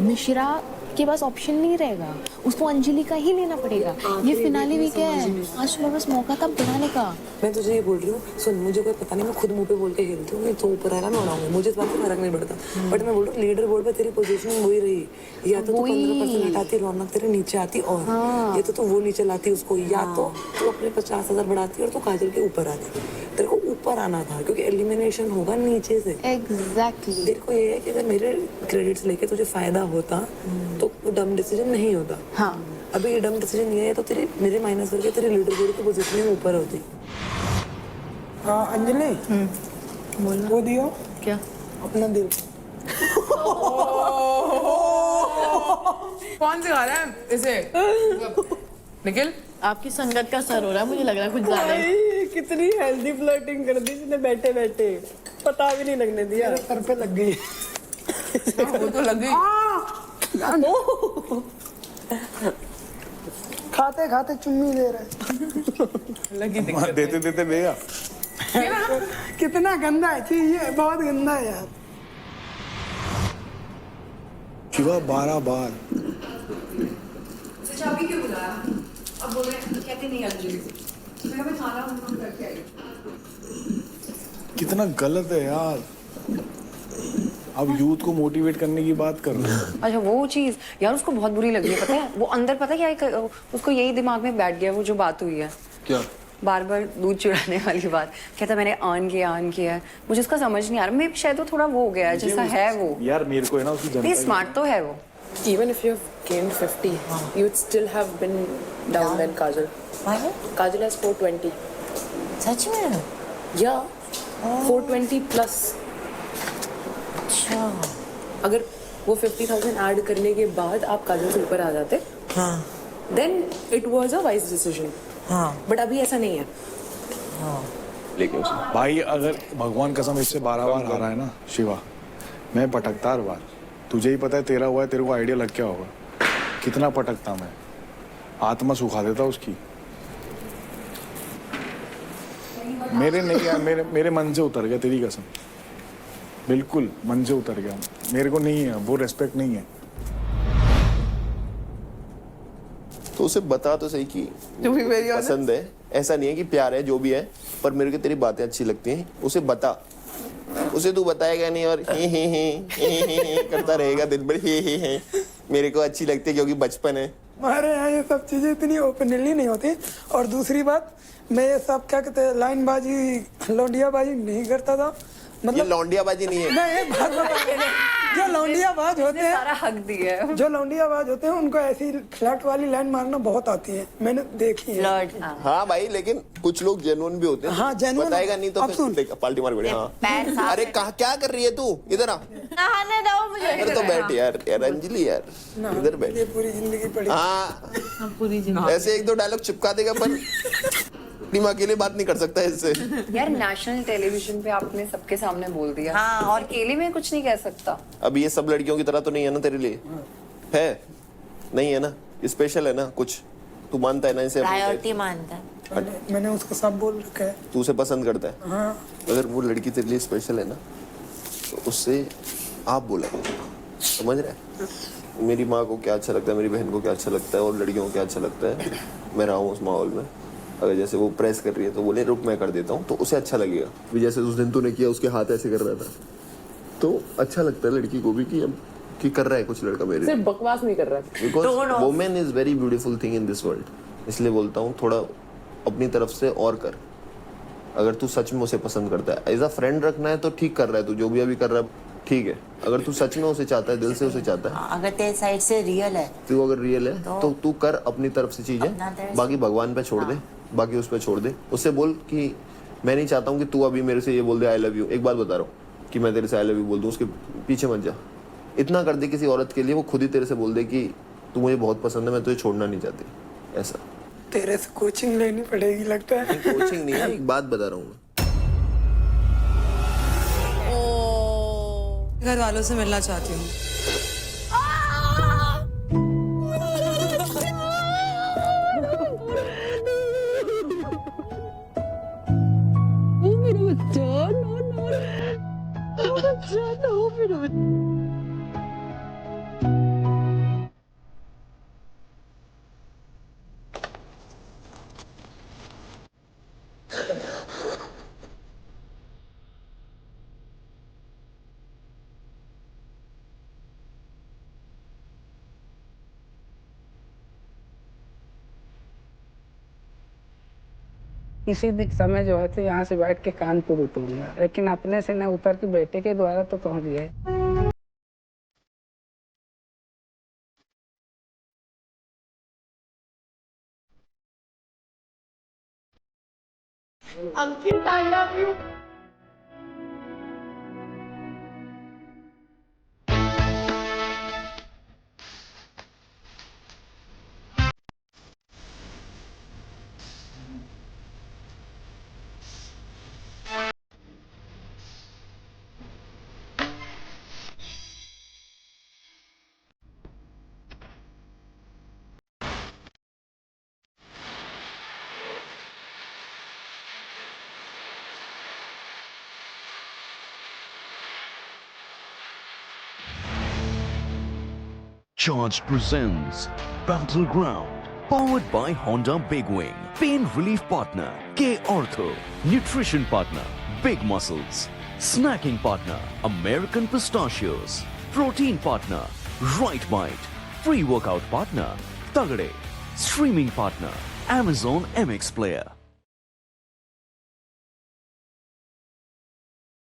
मिश्रा के पास ऑप्शन नहीं रहेगा, उसको अंजलि का ही लेना पड़ेगा। ये फिनाले भी क्या है, आज तुम्हें बस मौका था बढ़ाने का। मैं तुझे ये बोल रही हूँ, सुन, मुझे कोई पता नहीं, मैं खुद मुंह पे बोल के खेलती हूँ, तो ऊपर आएगा मैं उड़ाऊंगी, मुझे इस बात से फर्क नहीं पड़ता। बट मैं बोल रही हूँ, लीडर बोर्ड पे तेरी पोजीशन वही रही, या तो तू 15% हटाती, रौनक तेरे नीचे आती, और या तो तू वो नीचे लाती उसको, या तो तू अपने 50,000 बढ़ाती और तू काजल के ऊपर आती। तेरे को ऊपर आना था क्योंकि एलिमिनेशन होगा नीचे से। एग्जैक्टली। तेरे को ये है कि अगर मेरे क्रेडिट्स लेके तुझे फायदा होता तो डम डिसीजन नहीं होता। हाँ, अभी ये डम डिसीजन ये है तो तेरे मेरे माइनस करके तेरे लीडर बोर्ड की पोजीशन में ऊपर होती। हाँ अंजलि, वो दियो क्या? अपना दिल। कौन सिखा रहा है इसे? निखिल, आपकी संगत का सर हो रहा है, मुझे लग रहा है कुछ ज्यादा ही। कितनी हेल्दी फ्लर्टिंग कर दी इसने बैठे बैठे, पता भी नहीं लगने दिया। सर पे लग गई। वो तो लग गई। खाते खाते चुम्मी दे रहे। लगी देते देते देगा। कितना गंदा है, ये बहुत गंदा है यार। शिवा 12 बार चाबी क्यों बुलाया? अब बोल रहे कहते नहीं अंजलि से, मैं भी खाना करके आई। कितना गलत है यार। अब यूथ को मोटिवेट करने की बात कर रहे हैं। अच्छा वो चीज यार उसको बहुत बुरी लगी है, पता है? वो अंदर पता क्या है, उसको यही दिमाग में बैठ गया वो जो बात हुई है। क्या? बार बार दूध चुराने वाली बात, कहता मैंने अर्न किया है, मुझे उसका समझ नहीं आ रहा। मैं शायद वो थोड़ा वो हो गया है जैसा है वो। यार मेरे को है ना उसकी नहीं, स्मार्ट तो है वो। Even if you've gained 50, you would still have been down than Kajal. Why? Kajal has 420. सच में? Yeah, 420 plus. अच्छा। अगर वो 50,000 ऐड करने के बाद आप काजल से ऊपर आ जाते, हाँ then it was a wise decision. हाँ But अभी ऐसा नहीं है। लेकिन भाई अगर भगवान कसम इससे 12 बार हारा है ना शिवा, मैं पटकता हर बार। तुझे ही पता है 13 हुआ है, तेरे को आइडिया लग क्या होगा कितना पटकता मैं, आत्मा सुखा देता उसकी। मेरे नहीं यार, मेरे मन से उतर गया तेरी कसम, बिल्कुल मन से उतर गया। मेरे को नहीं है वो रेस्पेक्ट नहीं है। तो उसे बता तो सही कि To be very honest. पसंद है, ऐसा नहीं है कि प्यार है जो भी है, पर मेरे को तेरी बातें अच्छी लगती हैं। उसे बता, उसे तू बताएगा नहीं और हे करता रहेगा दिन भर हे। मेरे को अच्छी लगती है क्योंकि बचपन है। हमारे यहाँ ये सब चीजें इतनी ओपनली नहीं होती। और दूसरी बात, मैं ये सब क्या कहते हैं लाइनबाजी लौंडियाबाजी नहीं करता था। ये लौंडियाबाजी नहीं है। मैं एक बात बता, जो लौंडियाबाज होते हैं, सारा हक दिया है। जो लौंडियाबाज होते हैं उनको ऐसी फ्लैट वाली लाइन मारना बहुत आती है, मैंने देखी है। हाँ भाई, लेकिन कुछ लोग जेन्युइन भी होते हैं। हाँ, genuine बताएगा नहीं तो फिर देख, पाल्टी मार बढ़िया। हाँ अरे क्या कर रही है तू, इधर आ। नहाने दो मुझे। इधर तो बैठ यार अंजलि यार, इधर बैठ। ये पूरी जिंदगी पड़ी। हाँ ऐसे एक दो डायलॉग चिपका देगा, पर टीम अकेले बात नहीं कर सकता इससे। यार नेशनल टेलीविजन पे आपने सबके सामने बोल दिया। हाँ। और अकेले में कुछ नहीं कह सकता। अब ये सब लड़कियों की तरह तो नहीं है ना तेरे लिए, है नहीं है ना, स्पेशल है ना कुछ, तू मानता है ना इसे? प्रायोरिटी मानता है। मैंने उसको सब बोल रखा है। तू उसे पसंद करता है। हाँ। अगर वो लड़की तेरे लिए स्पेशल है ना, तो उससे आप बोला, समझ रहा है? मेरी माँ को क्या अच्छा लगता है, मेरी बहन को क्या अच्छा लगता है, और लड़कियों को क्या अच्छा लगता है, मैं रहा हूँ उस माहौल में। अगर जैसे वो प्रेस कर रही है तो बोले रुक मैं कर देता हूँ, तो उसे अच्छा लगेगा। भी जैसे उस दिन तूने किया, उसके हाथ ऐसे कर रहा था, तो अच्छा लगता है लड़की को भी कि अब कि कर रहा है कुछ लड़का मेरे। सिर्फ बकवास नहीं कर रहा है। Because women is very beautiful thing in this world. इसलिए बोलता हूँ थोड़ा अपनी तरफ से और कर। अगर तू सच में उसे पसंद करता है, एज अ फ्रेंड रखना है तो ठीक कर रहा है तू, जो भी अभी कर रहा है ठीक है। अगर तू सच में उसे चाहता है, दिल से उसे चाहता है, अगर तेरे साइड से रियल है, तू अगर रियल है तो तू कर अपनी तरफ से चीजें, बाकी भगवान पे छोड़ दे, बाकी उस पर छोड़ दे। उससे बोल कि मैं नहीं चाहता हूँ कि तू अभी मेरे से ये बोल दे आई लव यू। एक बात बता रहा हूँ कि मैं तेरे से आई लव यू बोल दूँ, उसके पीछे मत जा। इतना कर दे किसी औरत के लिए, वो खुद ही तेरे से बोल दे कि तू मुझे बहुत पसंद है, मैं तुझे छोड़ना नहीं चाहती। ऐसा तेरे से कोचिंग लेनी पड़ेगी लगता है। कोचिंग नहीं है, एक बात बता रहा हूँ। घर वालों से मिलना चाहती हूँ। किसी भी समय जो है तो यहाँ से बैठ के कानपुर उतरूंगा, लेकिन अपने से न उतर के बेटे के द्वारा तो पहुँच गए। Ankit I love you. Charged presents Battleground, powered by Honda Big Wing. Pain relief partner K Ortho. Nutrition partner Big Muscles. Snacking partner American Pistachios. Protein partner Right Bite. Free workout partner Tagade. Streaming partner Amazon MX Player.